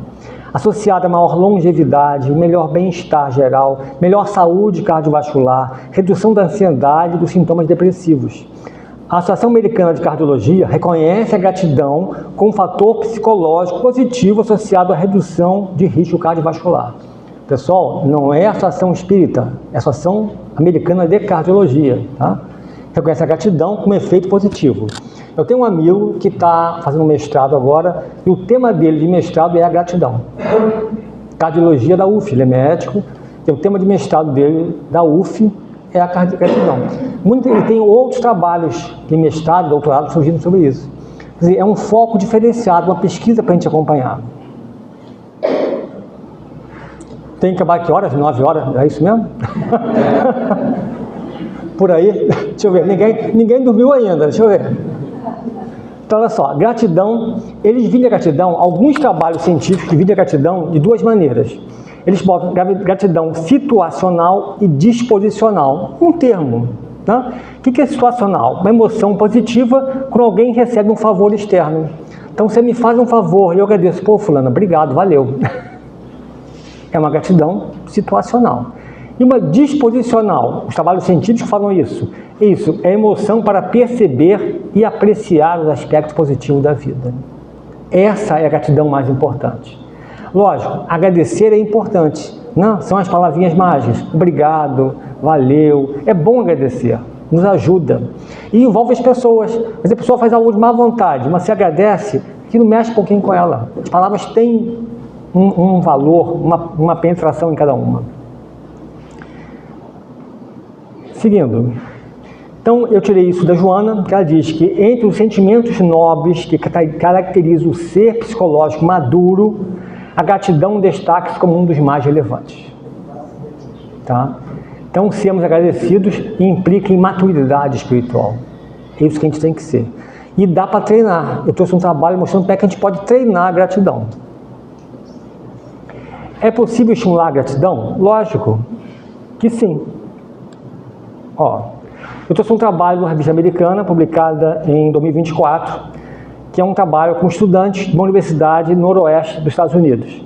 associada a maior longevidade, melhor bem-estar geral, melhor saúde cardiovascular, redução da ansiedade e dos sintomas depressivos. A Associação Americana de Cardiologia reconhece a gratidão como um fator psicológico positivo associado à redução de risco cardiovascular. Pessoal, não é a Associação Espírita, é a Associação Americana de Cardiologia, tá? Reconhece a gratidão como efeito positivo. Eu tenho um amigo que está fazendo mestrado agora e o tema dele de mestrado é a gratidão. Cardiologia da UF, ele é médico, e o tema de mestrado dele da UF é a gratidão. Ele tem outros trabalhos de mestrado, doutorado surgindo sobre isso. Quer dizer, é um foco diferenciado, uma pesquisa para a gente acompanhar. Tem que acabar que horas? 9 horas? É isso mesmo? Por aí? Deixa eu ver. Ninguém dormiu ainda. Deixa eu ver. Então, olha só. Gratidão. Eles videm a gratidão. Alguns trabalhos científicos videm a gratidão de duas maneiras. Eles botam gratidão situacional e disposicional. Um termo. Né? O que é situacional? Uma emoção positiva quando alguém recebe um favor externo. Então, você me faz um favor e eu agradeço. Pô, fulano, obrigado, valeu. É uma gratidão situacional. E uma disposicional, os trabalhos científicos falam isso. Isso é emoção para perceber e apreciar os aspectos positivos da vida. Essa é a gratidão mais importante. Lógico, agradecer é importante, não? São as palavrinhas mágicas. Obrigado, valeu. É bom agradecer, nos ajuda. E envolve as pessoas. Mas a pessoa faz algo de má vontade, mas se agradece, aquilo mexe um pouquinho com ela. As palavras têm um valor, uma penetração em cada uma. Seguindo. Então, eu tirei isso da Joana, que ela diz que entre os sentimentos nobres que caracterizam o ser psicológico maduro, a gratidão destaca-se como um dos mais relevantes. Tá? Então, sermos agradecidos implica em maturidade espiritual. É isso que a gente tem que ser. E dá para treinar. Eu trouxe um trabalho mostrando como é que a gente pode treinar a gratidão. É possível estimular a gratidão? Lógico que sim. Ó, eu trouxe um trabalho da revista americana, publicada em 2024, que é um trabalho com estudantes de uma universidade noroeste dos Estados Unidos.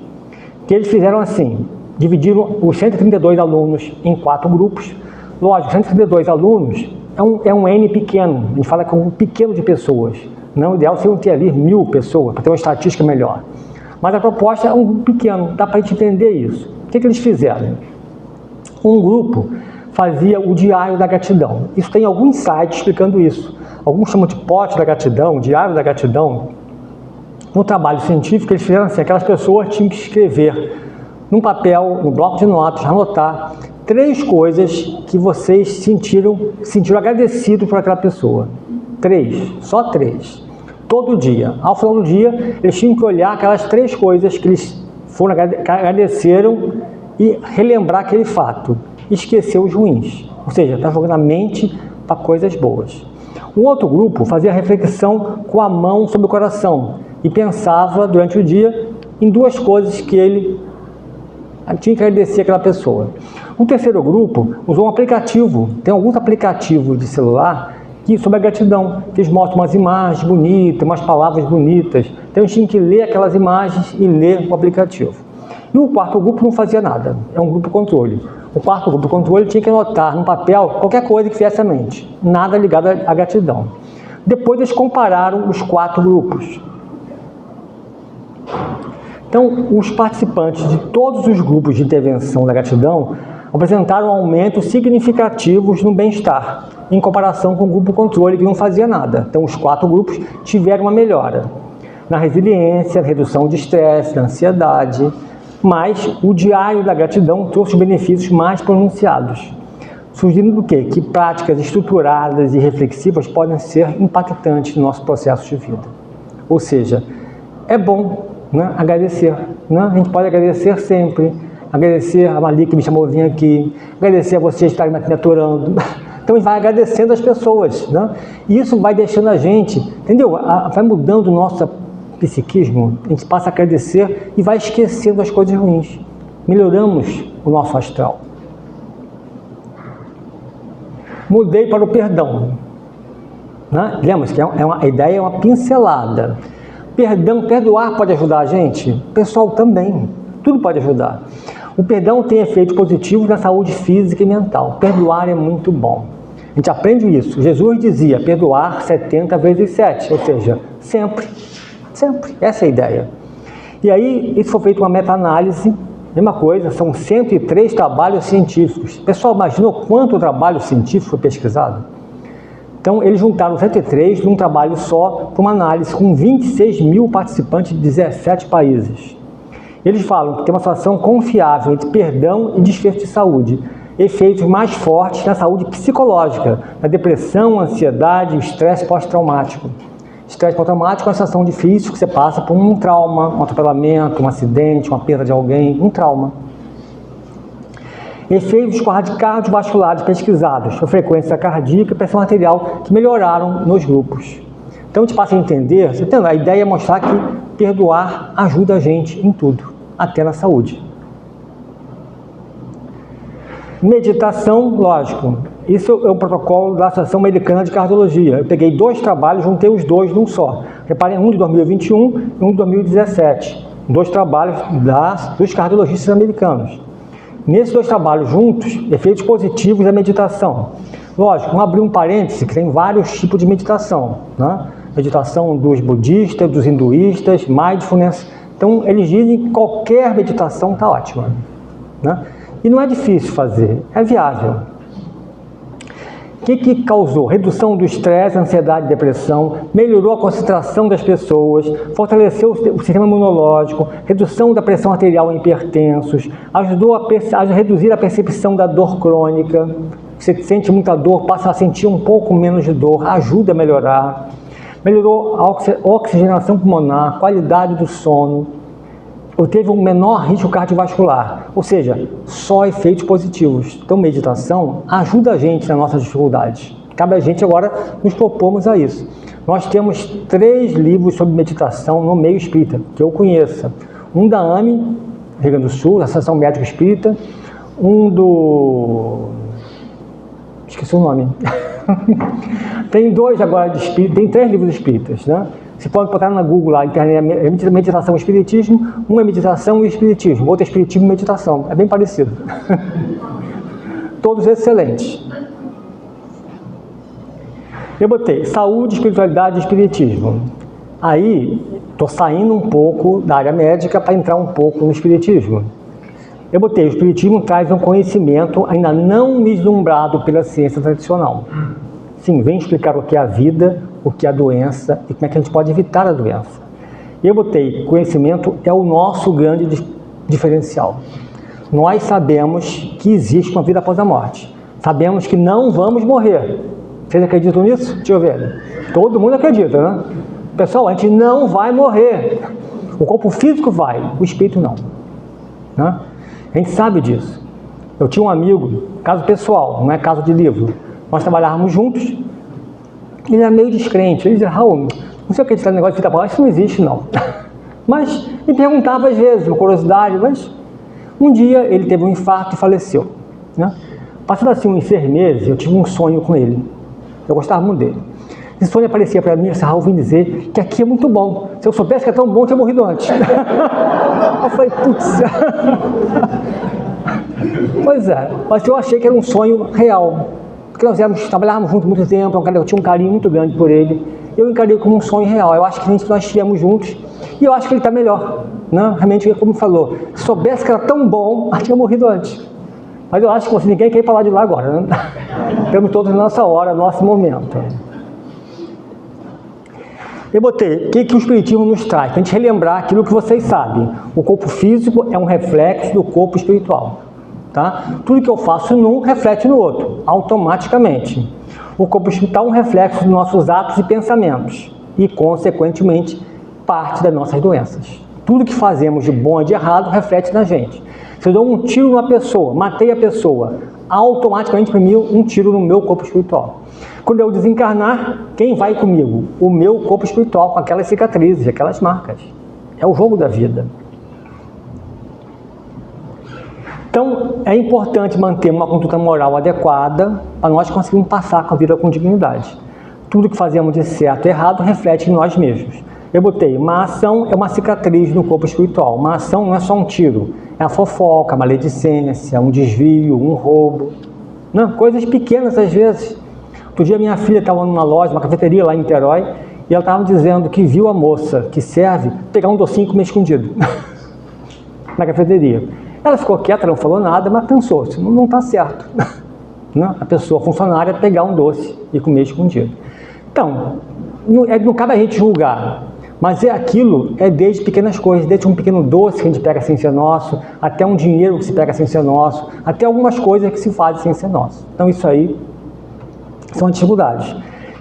Que eles fizeram assim, dividiram os 132 alunos em 4 grupos. Lógico, 132 alunos é um N pequeno, a gente fala que é um pequeno de pessoas. Não, o ideal seria ter ali 1000 pessoas, para ter uma estatística melhor. Mas a proposta é um grupo pequeno, dá para a gente entender isso. O que eles fizeram? Um grupo fazia o diário da gratidão. Isso tem alguns sites explicando isso. Alguns chamam de pote da gratidão, diário da gratidão. No trabalho científico, eles fizeram assim, aquelas pessoas tinham que escrever num papel, no bloco de notas, anotar 3 coisas que vocês sentiram agradecido por aquela pessoa. 3, só 3. Todo dia. Ao final do dia, eles tinham que olhar aquelas 3 coisas que eles agradeceram e relembrar aquele fato. Esquecer os ruins. Ou seja, está jogando a mente para coisas boas. Um outro grupo fazia reflexão com a mão sobre o coração e pensava durante o dia em 2 coisas que ele tinha que agradecer àquela pessoa. Um terceiro grupo usou um aplicativo. Tem alguns aplicativos de celular que sobre a gratidão, que eles mostram umas imagens bonitas, umas palavras bonitas. Então eles tinham que ler aquelas imagens e ler o aplicativo. E o quarto grupo não fazia nada, é um grupo controle. O quarto grupo controle tinha que anotar no papel qualquer coisa que fizesse a mente, nada ligado à gratidão. Depois eles compararam os 4 grupos. Então, os participantes de todos os grupos de intervenção da gratidão apresentaram aumentos significativos no bem-estar, em comparação com o grupo controle que não fazia nada. Então, os 4 grupos tiveram uma melhora na resiliência, redução de estresse, da ansiedade, mas o diário da gratidão trouxe benefícios mais pronunciados, sugerindo o quê? Que práticas estruturadas e reflexivas podem ser impactantes no nosso processo de vida. Ou seja, é bom, né, agradecer. Né? A gente pode agradecer sempre. Agradecer a Mali que me chamou a vir aqui. Agradecer a vocês que estarem me aturando. Então, a gente vai agradecendo as pessoas. Né? E isso vai deixando a gente, entendeu? Vai mudando o nosso psiquismo. A gente passa a agradecer e vai esquecendo as coisas ruins. Melhoramos o nosso astral. Mudei para o perdão. Né? Lembra que a ideia é uma pincelada. Perdão, perdoar pode ajudar a gente? Pessoal, também. Tudo pode ajudar. O perdão tem efeitos positivos na saúde física e mental. Perdoar é muito bom. A gente aprende isso. Jesus dizia perdoar 70 vezes 7, ou seja, sempre. Sempre. Essa é a ideia. E aí, isso foi feito uma meta-análise. Mesma coisa, são 103 trabalhos científicos. Pessoal, imaginou quanto trabalho científico foi pesquisado? Então, eles juntaram 103 num trabalho só, para uma análise, com 26 mil participantes de 17 países. Eles falam que tem uma situação confiável entre perdão e desfecho de saúde, efeitos mais fortes na saúde psicológica, na depressão, ansiedade e estresse pós-traumático. Estresse pós-traumático é uma situação difícil que você passa por um trauma, um atropelamento, um acidente, uma perda de alguém, um trauma. Efeitos cardiovasculares pesquisados, a frequência cardíaca e pressão arterial que melhoraram nos grupos. Então a gente passa a entender, a ideia é mostrar que perdoar ajuda a gente em tudo, até na saúde. Meditação, lógico, isso é um protocolo da Associação Americana de Cardiologia. Eu peguei 2 trabalhos, juntei os 2 num só. Reparem, um de 2021 e um de 2017. 2 trabalhos dos cardiologistas americanos. Nesses 2 trabalhos juntos, efeitos positivos da meditação. Lógico, vamos abrir um parêntese, que tem vários tipos de meditação. Né? Meditação dos budistas, dos hinduístas, mindfulness. Então, eles dizem que qualquer meditação está ótima. Né? E não é difícil fazer, é viável. O que causou? Redução do estresse, ansiedade e depressão, melhorou a concentração das pessoas, fortaleceu o sistema imunológico, redução da pressão arterial em hipertensos, ajudou a reduzir a percepção da dor crônica. Você sente muita dor, passa a sentir um pouco menos de dor, ajuda a melhorar. Melhorou a oxigenação pulmonar, qualidade do sono, teve um menor risco cardiovascular, ou seja, só efeitos positivos. Então, meditação ajuda a gente nas nossas dificuldades. Cabe a gente agora nos propormos a isso. Nós temos 3 livros sobre meditação no meio espírita, que eu conheça. Um da AME, Rio Grande do Sul, Associação Médica Espírita, um do... esqueci o nome. Tem 2 agora de espírita, tem 3 livros espíritas, né? Você pode botar na Google lá, internet, meditação e espiritismo, um é meditação e espiritismo, outro é espiritismo e meditação, é bem parecido. Todos excelentes. Eu botei saúde, espiritualidade e espiritismo. Aí, estou saindo um pouco da área médica para entrar um pouco no espiritismo. Eu botei, o espiritismo traz um conhecimento ainda não vislumbrado pela ciência tradicional. Sim, vem explicar o que é a vida, o que é a doença e como é que a gente pode evitar a doença. Eu botei, conhecimento é o nosso grande diferencial. Nós sabemos que existe uma vida após a morte. Sabemos que não vamos morrer. Vocês acreditam nisso? Deixa eu ver. Todo mundo acredita, né? Pessoal, a gente não vai morrer. O corpo físico vai, o espírito não. Né? A gente sabe disso. Eu tinha um amigo, caso pessoal, não é caso de livro. Nós trabalhávamos juntos, ele era meio descrente. Ele dizia, Raul, não sei acreditar no negócio de vida após, isso não existe não. Mas me perguntava às vezes, uma curiosidade, mas um dia ele teve um infarto e faleceu. Né? Passando assim uns 6 meses, eu tive um sonho com ele. Eu gostava muito dele. Esse sonho aparecia para mim, esse Raul vem dizer que aqui é muito bom. Se eu soubesse que é tão bom, eu tinha morrido antes. Eu falei, putz. Pois é, mas eu achei que era um sonho real. Porque nós trabalhávamos juntos muito tempo, eu tinha um carinho muito grande por ele. Eu encarei como um sonho real. Eu acho que nós estivemos juntos e eu acho que ele está melhor. Né? Realmente, como falou, se soubesse que era tão bom, eu tinha morrido antes. Mas eu acho que ninguém quer falar de lá agora. Né? Temos todos na nossa hora, nosso momento. Eu botei, o que o Espiritismo nos traz? Para a gente relembrar aquilo que vocês sabem. O corpo físico é um reflexo do corpo espiritual. Tá? Tudo que eu faço num reflete no outro, automaticamente. O corpo espiritual é um reflexo dos nossos atos e pensamentos e, consequentemente, parte das nossas doenças. Tudo que fazemos de bom e de errado reflete na gente. Se eu dou um tiro numa pessoa, matei a pessoa, automaticamente imprimiu um tiro no meu corpo espiritual. Quando eu desencarnar, quem vai comigo? O meu corpo espiritual, com aquelas cicatrizes, aquelas marcas. É o jogo da vida. Então, é importante manter uma conduta moral adequada para nós conseguirmos passar com a vida com dignidade. tudo que fazemos de certo e errado reflete em nós mesmos. Eu botei, uma ação é uma cicatriz no corpo espiritual. Uma ação não é só um tiro, é a fofoca, a maledicência, um desvio, um roubo. Não, coisas pequenas às vezes. Outro dia minha filha estava numa loja, uma cafeteria lá em Niterói, e ela estava dizendo que viu a moça que serve pegar um docinho e comer escondido na cafeteria. Ela ficou quieta, não falou nada, mas pensou, isso não está certo. Não? A pessoa, a funcionária, pegar um doce e comer escondido. Então, não cabe a gente julgar, mas aquilo é desde pequenas coisas, desde um pequeno doce que a gente pega sem ser nosso, até um dinheiro que se pega sem ser nosso, até algumas coisas que se fazem sem ser nosso. Então isso aí são dificuldades.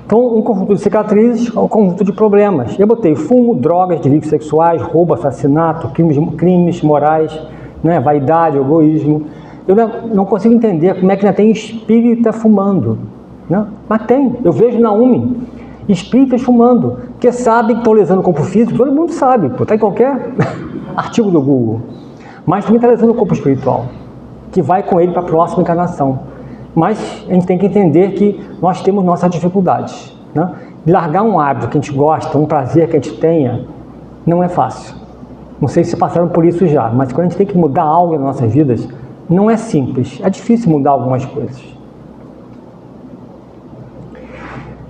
Então um conjunto de cicatrizes ou um conjunto de problemas. Eu botei fumo, drogas, delitos sexuais, roubo, assassinato, crimes morais, né, vaidade, egoísmo. Eu não consigo entender como é que ainda tem espírita fumando. Né? Mas tem, eu vejo na UME, espíritas fumando, que sabem que estão lesando o corpo físico, todo mundo sabe, está em qualquer artigo do Google. Mas também está lesando o corpo espiritual, que vai com ele para a próxima encarnação. Mas a gente tem que entender que nós temos nossas dificuldades. Né? Largar um hábito que a gente gosta, um prazer que a gente tenha, não é fácil. Não sei se passaram por isso já, mas quando a gente tem que mudar algo nas nossas vidas, não é simples, é difícil mudar algumas coisas.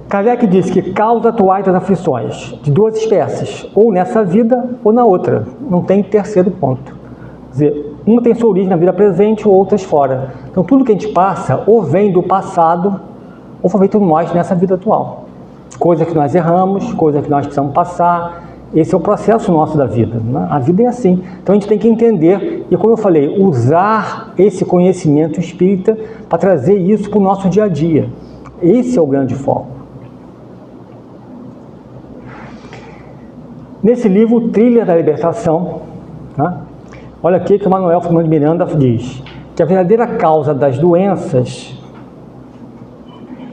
Kardec disse que causa atuais das aflições de duas espécies, ou nessa vida ou na outra. Não tem terceiro ponto. Quer dizer, uma tem sua origem na vida presente, outras fora. Então tudo que a gente passa ou vem do passado, ou foi feito nós nessa vida atual. Coisa que nós erramos, coisa que nós precisamos passar. Esse é o processo nosso da vida. Né? A vida é assim. Então a gente tem que entender, e como eu falei, usar esse conhecimento espírita para trazer isso para o nosso dia a dia. Esse é o grande foco. Nesse livro, Trilha da Libertação, né? Olha aqui que o Manuel Fernando de Miranda diz que a verdadeira causa das doenças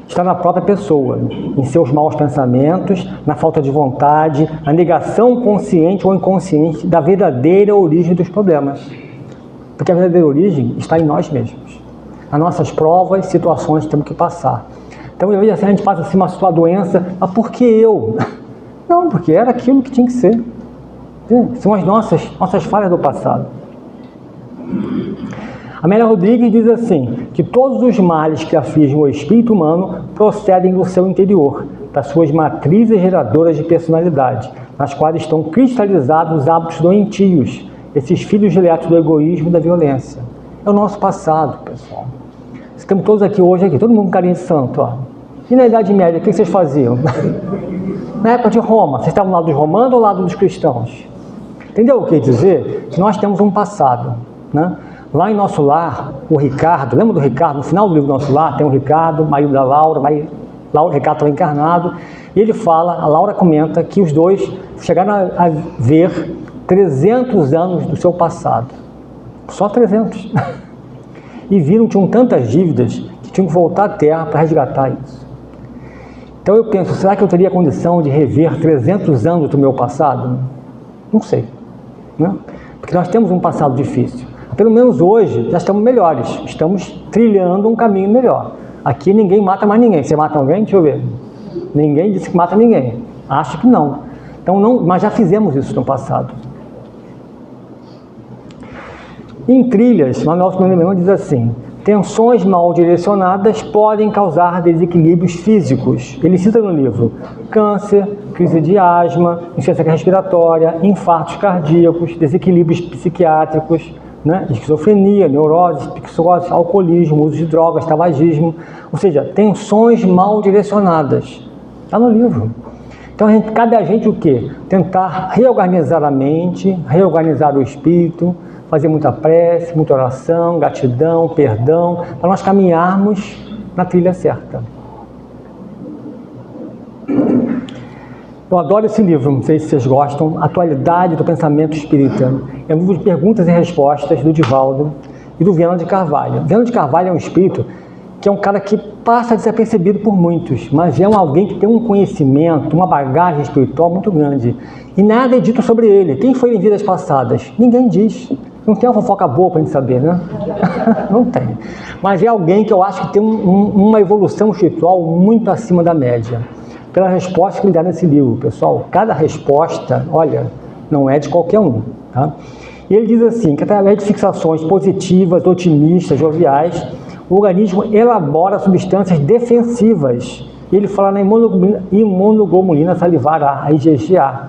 está na própria pessoa, em seus maus pensamentos, na falta de vontade, na negação consciente ou inconsciente da verdadeira origem dos problemas. Porque a verdadeira origem está em nós mesmos, nas nossas provas, situações que temos que passar. Então, às vezes a gente passa assim uma doença, mas por que eu? Não, porque era aquilo que tinha que ser. São as nossas falhas do passado. Amélia Rodrigues diz assim, que todos os males que afligem o espírito humano procedem do seu interior, das suas matrizes geradoras de personalidade, nas quais estão cristalizados os hábitos doentios, esses filhos diretos do egoísmo e da violência. É o nosso passado, pessoal. Estamos todos aqui hoje, todo mundo com carinha de santo. Ó. E na Idade Média, o que vocês faziam? Na época de Roma, vocês estavam ao lado dos romanos ou ao lado dos cristãos? Entendeu o que dizer? Nós temos um passado. Né? Lá em Nosso Lar, o Ricardo, lembra do Ricardo? No final do livro Nosso Lar, tem o Ricardo, marido da Laura, o Ricardo estava encarnado, e ele fala, a Laura comenta, que os dois chegaram a ver 300 anos do seu passado. Só 300. E viram que tinham tantas dívidas que tinham que voltar à Terra para resgatar isso. Então eu penso, será que eu teria condição de rever 300 anos do meu passado? Não sei. Né? Porque nós temos um passado difícil. Pelo menos hoje já estamos melhores. Estamos trilhando um caminho melhor. Aqui ninguém mata mais ninguém. Você mata alguém? Deixa eu ver. Ninguém disse que mata ninguém. Acho que não. Então não, mas já fizemos isso no passado. Em Trilhas, Manuel Fernando de Miranda diz assim, tensões mal direcionadas podem causar desequilíbrios físicos. Ele cita no livro câncer, crise de asma, insuficiência respiratória, infartos cardíacos, desequilíbrios psiquiátricos, né? Esquizofrenia, neurose, psicose, alcoolismo, uso de drogas, tabagismo. Ou seja, tensões mal direcionadas. Está no livro. Então cabe a gente o quê? Tentar reorganizar a mente, reorganizar o espírito, fazer muita prece, muita oração, gratidão, perdão, para nós caminharmos na trilha certa. Eu adoro esse livro, não sei se vocês gostam, Atualidade do Pensamento Espírita. É um livro de perguntas e respostas do Divaldo e do Viana de Carvalho. Viana de Carvalho é um espírito que é um cara que passa desapercebido por muitos, mas é alguém que tem um conhecimento, uma bagagem espiritual muito grande. E nada é dito sobre ele. Quem foi em vidas passadas? Ninguém diz. Não tem uma fofoca boa para a gente saber, né? Não tem. Mas é alguém que eu acho que tem uma evolução espiritual muito acima da média. pela resposta que me dá nesse livro, pessoal. Cada resposta, olha, não é de qualquer um, tá? E ele diz assim, que através de fixações positivas, otimistas, joviais, o organismo elabora substâncias defensivas. Ele fala na imunoglobulina salivar A, a IgG-A.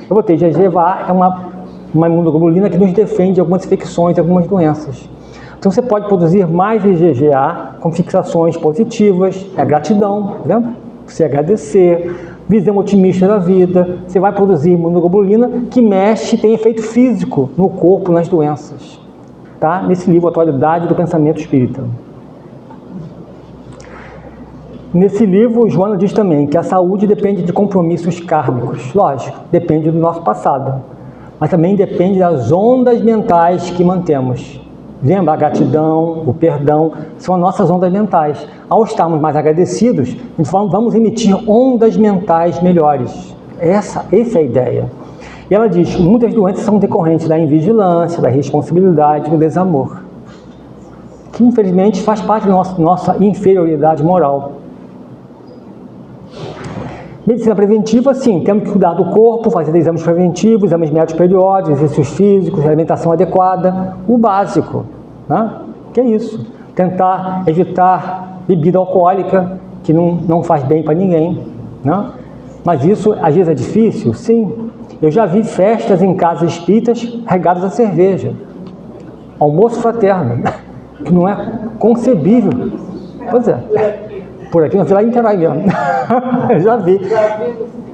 Eu botei IgG-A, é uma imunoglobulina que nos defende de algumas infecções, de algumas doenças. Então você pode produzir mais IgG-A com fixações positivas, é gratidão, né? Você agradecer, visão otimista da vida, você vai produzir imunoglobulina que mexe, tem efeito físico no corpo, nas doenças. Tá? Nesse livro, Atualidade do Pensamento Espírita. Nesse livro, Joana diz também que a saúde depende de compromissos kármicos. Lógico, depende do nosso passado, mas também depende das ondas mentais que mantemos. Lembra? A gratidão, o perdão, são as nossas ondas mentais. Ao estarmos mais agradecidos, vamos emitir ondas mentais melhores. Essa é a ideia. E ela diz, muitas doenças são decorrentes da invigilância, da irresponsabilidade, do desamor, que infelizmente faz parte da nossa inferioridade moral. Medicina preventiva, sim, temos que cuidar do corpo, fazer exames preventivos, exames médicos periódicos, exercícios físicos, alimentação adequada, o básico, né? Que é isso, tentar evitar bebida alcoólica, que não faz bem para ninguém, né? Mas isso, às vezes, é difícil? Sim. Eu já vi festas em casas espíritas regadas a cerveja, almoço fraterno, que não é concebível. Pois é. Por aqui, não sei lá em Niterói mesmo. Eu já vi.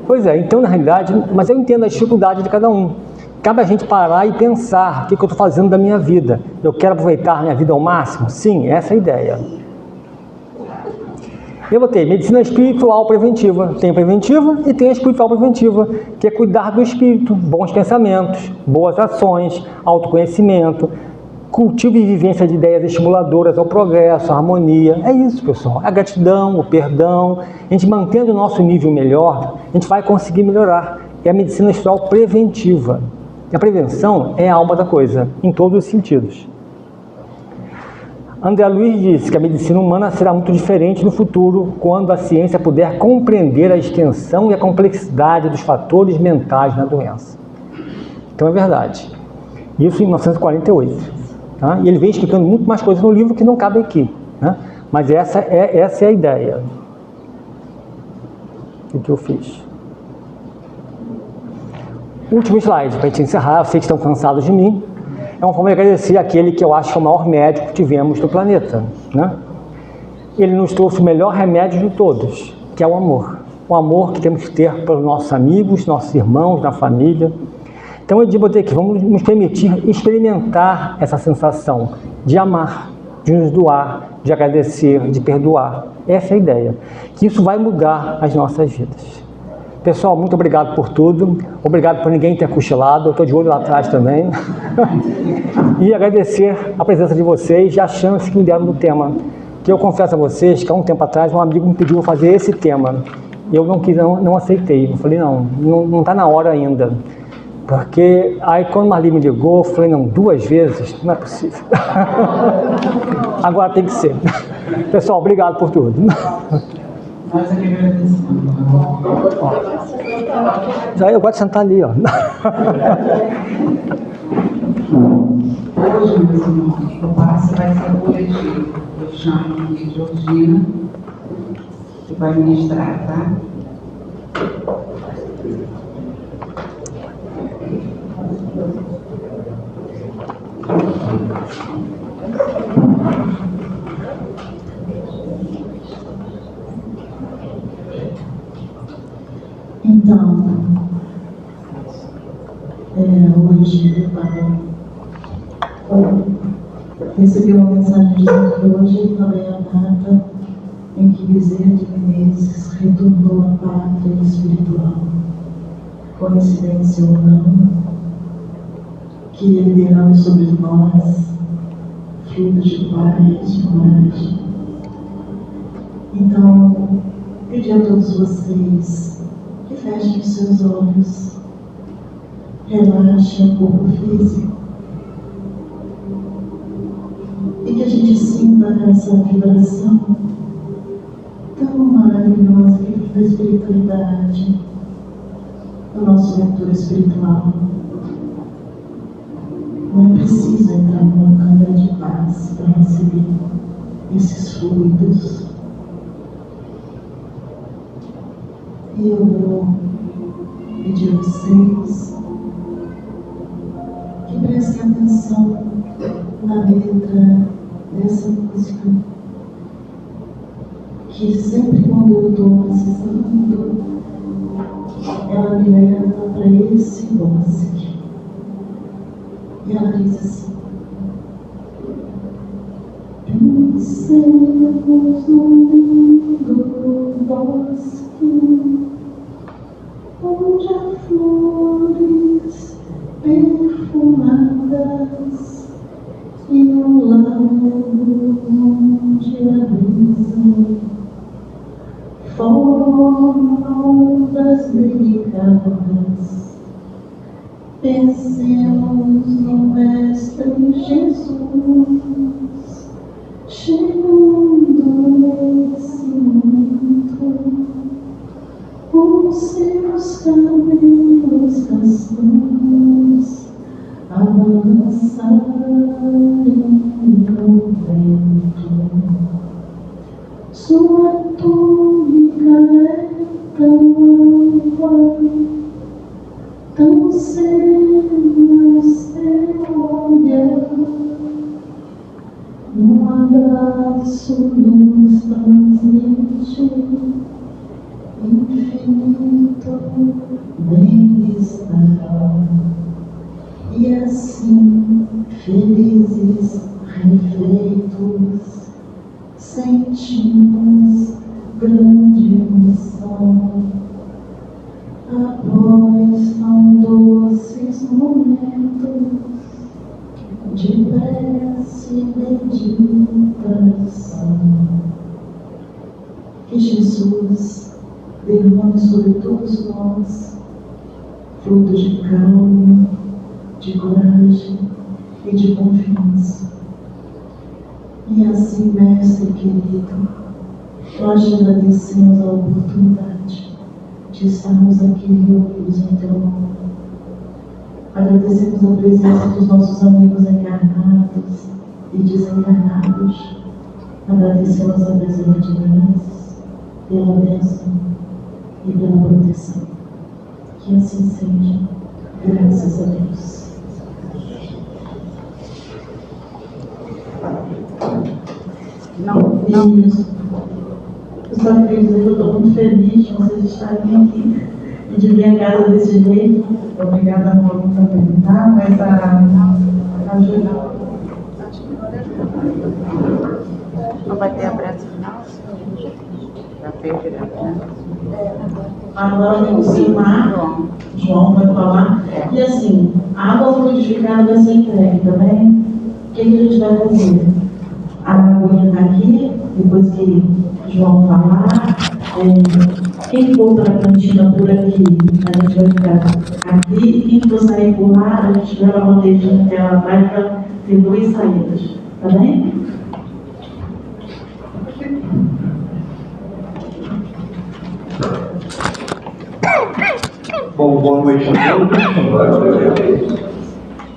Pois é, então na realidade, mas eu entendo a dificuldade de cada um. Cabe a gente parar e pensar, o que eu estou fazendo da minha vida? Eu quero aproveitar minha vida ao máximo? Sim, essa é a ideia. Eu botei medicina espiritual preventiva. Tem a preventiva e tem a espiritual preventiva, que é cuidar do espírito, bons pensamentos, boas ações, autoconhecimento, cultivo e vivência de ideias estimuladoras ao progresso, à harmonia. É isso, pessoal. A gratidão, o perdão. A gente mantendo o nosso nível melhor, a gente vai conseguir melhorar. É a medicina espiritual preventiva. E a prevenção é a alma da coisa, em todos os sentidos. André Luiz disse que a medicina humana será muito diferente no futuro, quando a ciência puder compreender a extensão e a complexidade dos fatores mentais na doença. Então é verdade. Isso em 1948. Tá? E ele vem explicando muito mais coisas no livro que não cabem aqui, né? Mas essa é a ideia. O que eu fiz? Último slide, para a gente encerrar. Eu sei que estão cansados de mim. É uma forma de agradecer aquele que eu acho que é o maior médico que tivemos no planeta, né? Ele nos trouxe o melhor remédio de todos, que é o amor. O amor que temos que ter pelos nossos amigos, nossos irmãos, na família. Então eu digo aqui, vamos nos permitir experimentar essa sensação de amar, de nos doar, de agradecer, de perdoar. Essa é a ideia, que isso vai mudar as nossas vidas. Pessoal, muito obrigado por tudo, obrigado por ninguém ter cochilado, eu estou de olho lá atrás também. E agradecer a presença de vocês e a chance que me deram no tema. Que eu confesso a vocês que há um tempo atrás um amigo me pediu para fazer esse tema. E eu não aceitei, eu falei não está na hora ainda. Porque aí quando o Marli me ligou, eu falei, não, 2 vezes, não é possível. Agora tem que ser. Pessoal, obrigado por tudo. Nós aqui agradecemos. Já eu gosto de sentar ali, ó. Hoje, meus irmãos, o passe vai ser coletivo. Eu chamo de Georgina, que vai ministrar, tá? Então, hoje recebi uma mensagem dizendo que hoje também é a data em que Bezerra de Menezes retornou à pátria espiritual. Coincidência ou não, que ele derrame sobre nós frutos de paz, de coragem. Então, pedir a todos vocês que fechem os seus olhos, relaxem o corpo físico e que a gente sinta essa vibração tão maravilhosa que da espiritualidade, do nosso leitura espiritual. Não é preciso entrar numa câmara de paz para receber esses fluidos. E eu vou pedir a vocês que prestem atenção na letra dessa música, que sempre quando eu estou precisando, ela me leva para esse bosque. E ela diz assim: pensemos no mundo bosque, onde há flores perfumadas e um lago onde a brisa forma ondas delicadas. Pensemos no Mestre Jesus, chegando nesse momento, com seus cabelos castanhos a balançarem no vento. Sua túnica é tão ampla, tão serena, seu olhar, um abraço nos transmite infinito bem-estar. E assim, felizes, refeitos, sentimos grande emoção. Após tão doces momentos de prece e meditação, que Jesus derrame sobre todos nós frutos de calma, de coragem e de confiança. E assim, Mestre querido, nós te agradecemos a oportunidade de estarmos aqui reunidos em teu nome. Agradecemos a presença dos nossos amigos encarnados e desencarnados. Agradecemos a presença de Deus pela bênção e pela proteção. Que assim seja. Graças a Deus. Não. Isso. Eu só queria dizer que eu estou muito feliz de vocês estarem aqui e de vir a casa desse jeito. Obrigada, amor, por perguntar, mas a Júlia. Não vai ter a prece final? Já fez direto, né? Agora vamos ensinar, João vai falar. E assim, a água fluidificada vai ser entregue também. O que a gente vai fazer? A aguinha está aqui, depois que João falar. Quem for para a cantina por aqui, a gente vai ficar aqui. E quem for sair por lá, a gente leva a bandejinha até lá atrás para ter 2 saídas. Tá bem? Bom, boa noite a todos.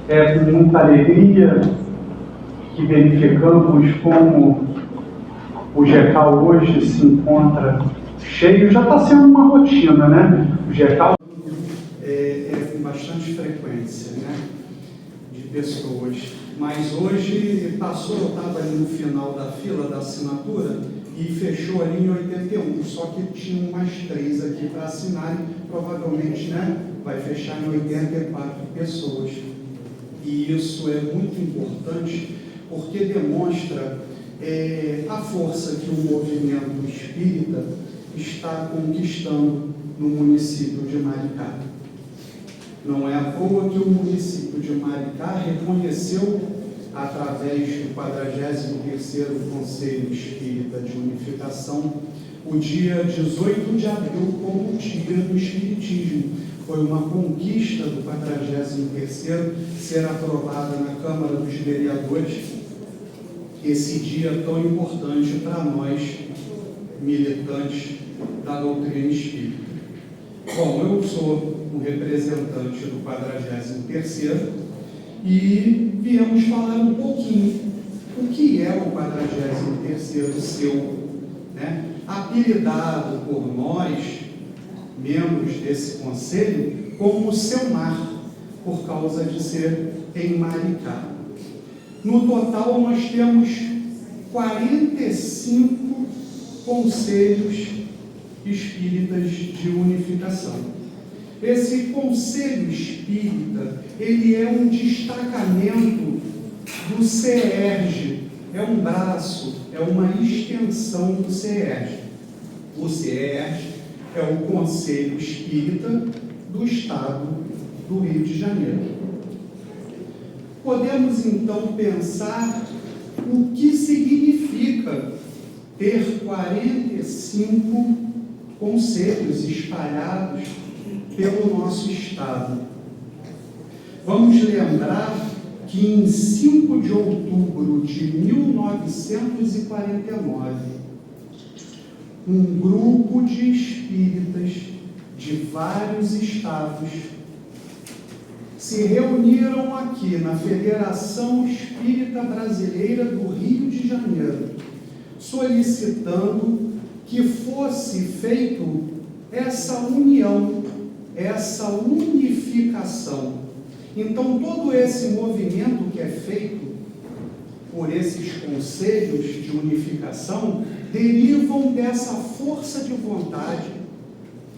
É com muita alegria que verificamos como o GECAL hoje se encontra cheio. Já está sendo uma rotina, né? O GECAL é com bastante frequência, né? De pessoas. Mas hoje passou, eu estava ali no final da fila da assinatura e fechou ali em 81, só que tinha umas 3 aqui para assinarem, provavelmente, né, vai fechar em 84 pessoas. E isso é muito importante, porque demonstra a força que o movimento espírita está conquistando no município de Maricá. Não é à toa que o município de Maricá reconheceu, através do 43º Conselho Espírita de Unificação, o dia 18 de abril como o dia do Espiritismo. Foi uma conquista do 43º ser aprovada na Câmara dos Vereadores esse dia tão importante para nós, militantes da doutrina espírita. Bom, eu sou o representante do 43º e viemos falar um pouquinho o que é o 43º seu, né, apelidado por nós, membros desse conselho, como o seu mar, por causa de ser em Maricá. No total, nós temos 45 conselhos espíritas de unificação. Esse conselho espírita, ele é um destacamento do CERJ, é um braço, é uma extensão do CERJ. O CERJ é o Conselho Espírita do Estado do Rio de Janeiro. Podemos então pensar o que significa ter 45 conselhos espalhados pelo nosso Estado. Vamos lembrar que em 5 de outubro de 1949, um grupo de espíritas de vários estados se reuniram aqui na Federação Espírita Brasileira do Rio de Janeiro, solicitando que fosse feito essa união, essa unificação. Então, todo esse movimento que é feito por esses conselhos de unificação derivam dessa força de vontade,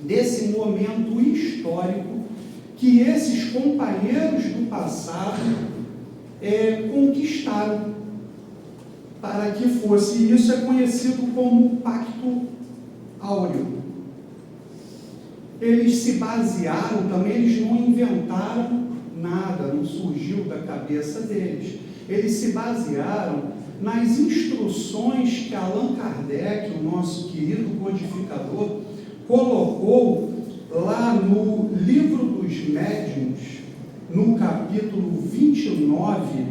desse momento histórico que esses companheiros do passado conquistaram para que fosse. Isso é conhecido como Pacto Áureo. Eles se basearam também, eles não inventaram nada, não surgiu da cabeça deles. Eles se basearam nas instruções que Allan Kardec, o nosso querido codificador, colocou lá no Livro dos Médiuns, no capítulo 29,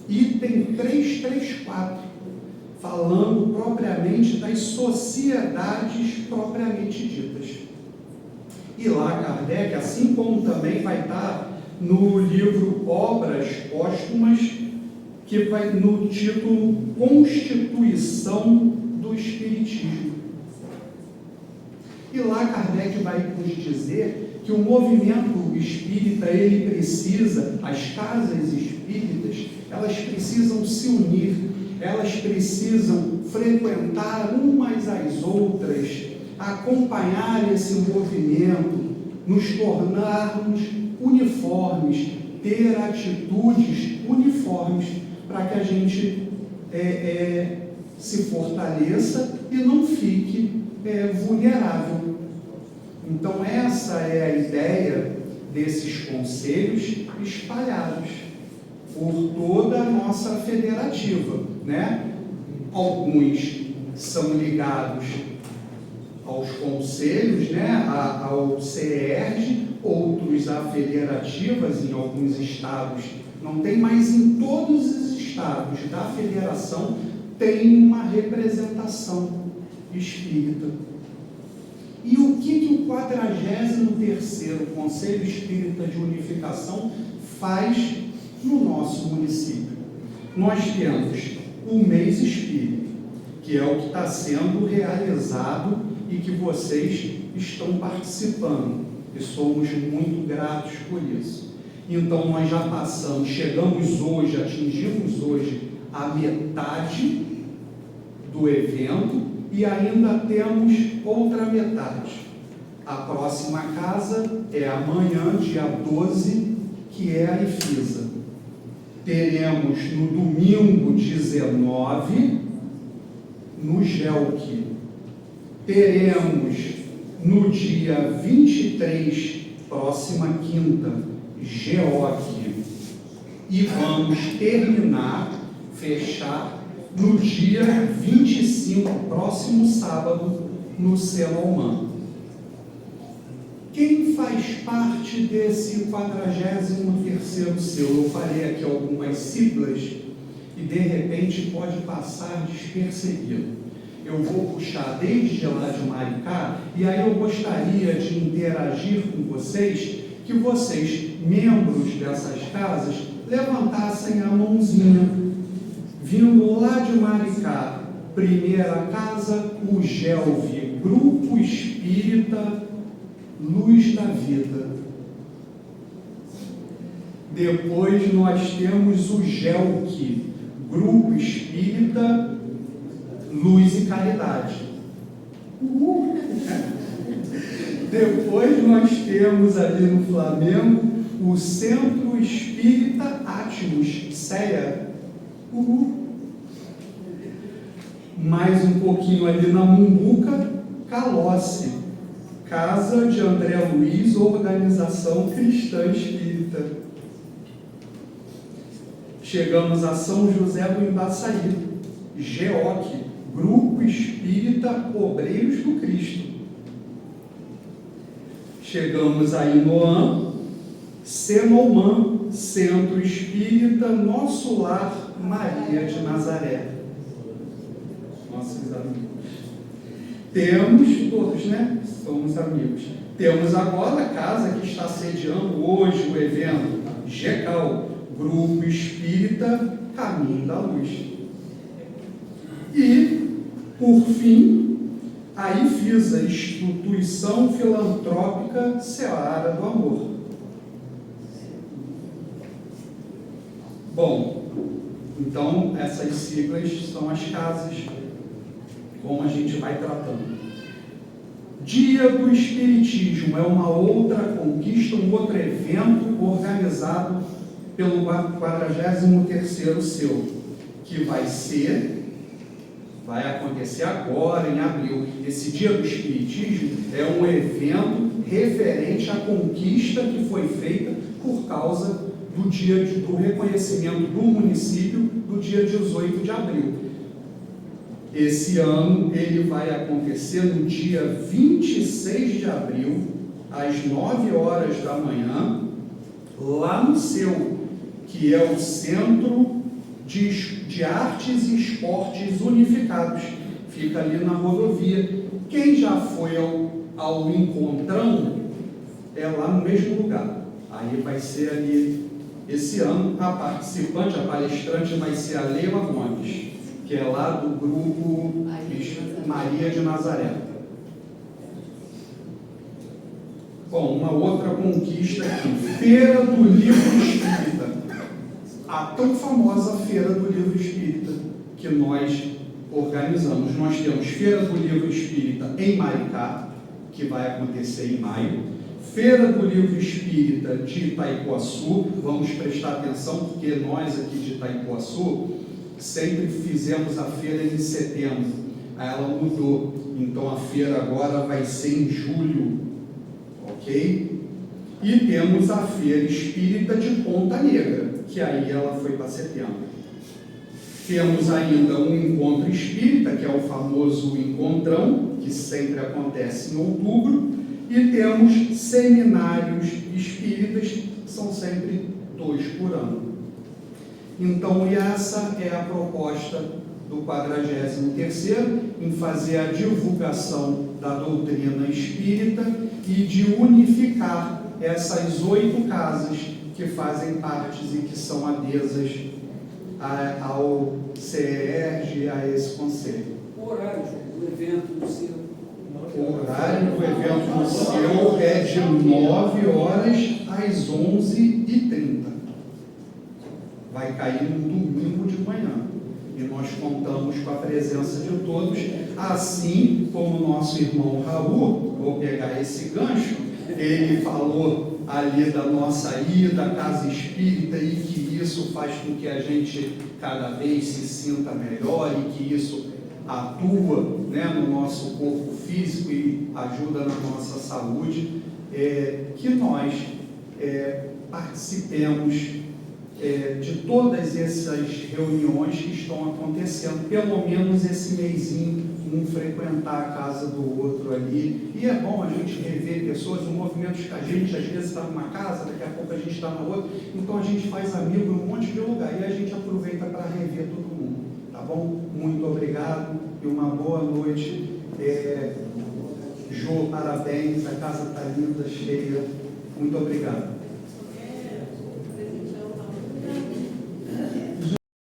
item 334, falando propriamente das sociedades propriamente ditas. E lá Kardec, assim como também vai estar no livro Obras Póstumas, que vai no título Constituição do Espiritismo. E lá Kardec vai nos dizer que o movimento espírita, ele precisa, as casas espíritas, elas precisam se unir, elas precisam frequentar umas às outras, acompanhar esse movimento, nos tornarmos uniformes, ter atitudes uniformes, para que a gente se fortaleça e não fique vulnerável. Então, essa é a ideia desses conselhos espalhados por toda a nossa federativa, né? Alguns são ligados aos conselhos, né? Ao CERJ, outros a federativas em alguns estados. Não tem, mas em todos os estados da federação tem uma representação espírita. E o que o 43º Conselho Espírita de Unificação faz no nosso município? Nós temos o mês espírita, que é o que está sendo realizado e que vocês estão participando, e somos muito gratos por isso. Então, nós já passamos, chegamos hoje, atingimos hoje a metade do evento e ainda temos outra metade. A próxima casa é amanhã, dia 12, que é a IFISA. Teremos no domingo 19, no GELC. Teremos no dia 23, próxima quinta, GEOC. E vamos terminar, fechar, no dia 25, próximo sábado, no Celomã. Quem faz parte desse 43º selo? Eu falei aqui algumas siglas e de repente pode passar despercebido. Eu vou puxar desde lá de Maricá, e aí eu gostaria de interagir com vocês, que vocês, membros dessas casas, levantassem a mãozinha, vindo lá de Maricá. Primeira casa, o GELV, Grupo Espírita Luz da Vida. Depois nós temos o GELC, Grupo Espírita Luz e Caridade. Depois nós temos ali no Flamengo o Centro Espírita Atmos, CEA. Mais um pouquinho ali na Mumbuca, Calossi, Casa de André Luiz, Organização Cristã Espírita. Chegamos a São José do Embaçaí, GEOC, Grupo Espírita Obreiros do Cristo. Chegamos a Inoã, Senoman, Centro Espírita Nosso Lar Maria de Nazaré. Nossos amigos. Temos todos, né? Somos amigos. Temos agora a casa que está sediando hoje o evento, GECAL, Grupo Espírita Caminho da Luz. E, por fim, a IFISA, Instituição Filantrópica Seara do Amor. Bom, então essas siglas são as casas, como a gente vai tratando. Dia do Espiritismo é uma outra conquista, um outro evento organizado pelo 43º seu, que vai acontecer agora em abril. Esse Dia do Espiritismo é um evento referente à conquista que foi feita por causa do dia do reconhecimento do município do dia 18 de abril. Esse ano ele vai acontecer no dia 26 de abril, às 9 horas da manhã, lá no seu, que é o Centro de Artes e Esportes Unificados. Fica ali na rodovia. Quem já foi ao Encontrão é lá no mesmo lugar. Aí vai ser ali, esse ano, a participante, a palestrante vai ser a Leila Gomes, que é lá do grupo Maria de Nazaré. Bom, uma outra conquista aqui, Feira do Livro Espírita. A tão famosa Feira do Livro Espírita que nós organizamos. Nós temos Feira do Livro Espírita em Maricá, que vai acontecer em maio. Feira do Livro Espírita de Itaipuaçu. Vamos prestar atenção, porque nós aqui de Itaipuaçu sempre fizemos a feira em setembro. Aí ela mudou. Então a feira agora vai ser em julho. Ok? E temos a Feira Espírita de Ponta Negra, que aí ela foi para setembro. Temos ainda um Encontro Espírita, que é o famoso Encontrão, que sempre acontece em outubro, e temos seminários espíritas, que são sempre 2 por ano. Então, essa é a proposta do 43º, em fazer a divulgação da doutrina espírita e de unificar essas 8 casas que fazem parte e que são adesas ao CERJ, a esse conselho. O horário do evento do seu? O horário do evento do seu é de 9 horas às 11h30. Vai cair no domingo de manhã. E nós contamos com a presença de todos, assim como o nosso irmão Raul, vou pegar esse gancho, ele falou ali da nossa ida à casa espírita e que isso faz com que a gente cada vez se sinta melhor e que isso atua, né, no nosso corpo físico e ajuda na nossa saúde, que nós participemos de todas essas reuniões que estão acontecendo, pelo menos esse mêsinho, um frequentar a casa do outro ali. E é bom a gente rever pessoas, o movimento que a gente às vezes está numa casa, daqui a pouco a gente está na outra, então a gente faz amigo em um monte de lugar e a gente aproveita para rever todo mundo, tá bom? Muito obrigado. e uma boa noite. Jô, parabéns, a casa está linda, cheia. Muito obrigado.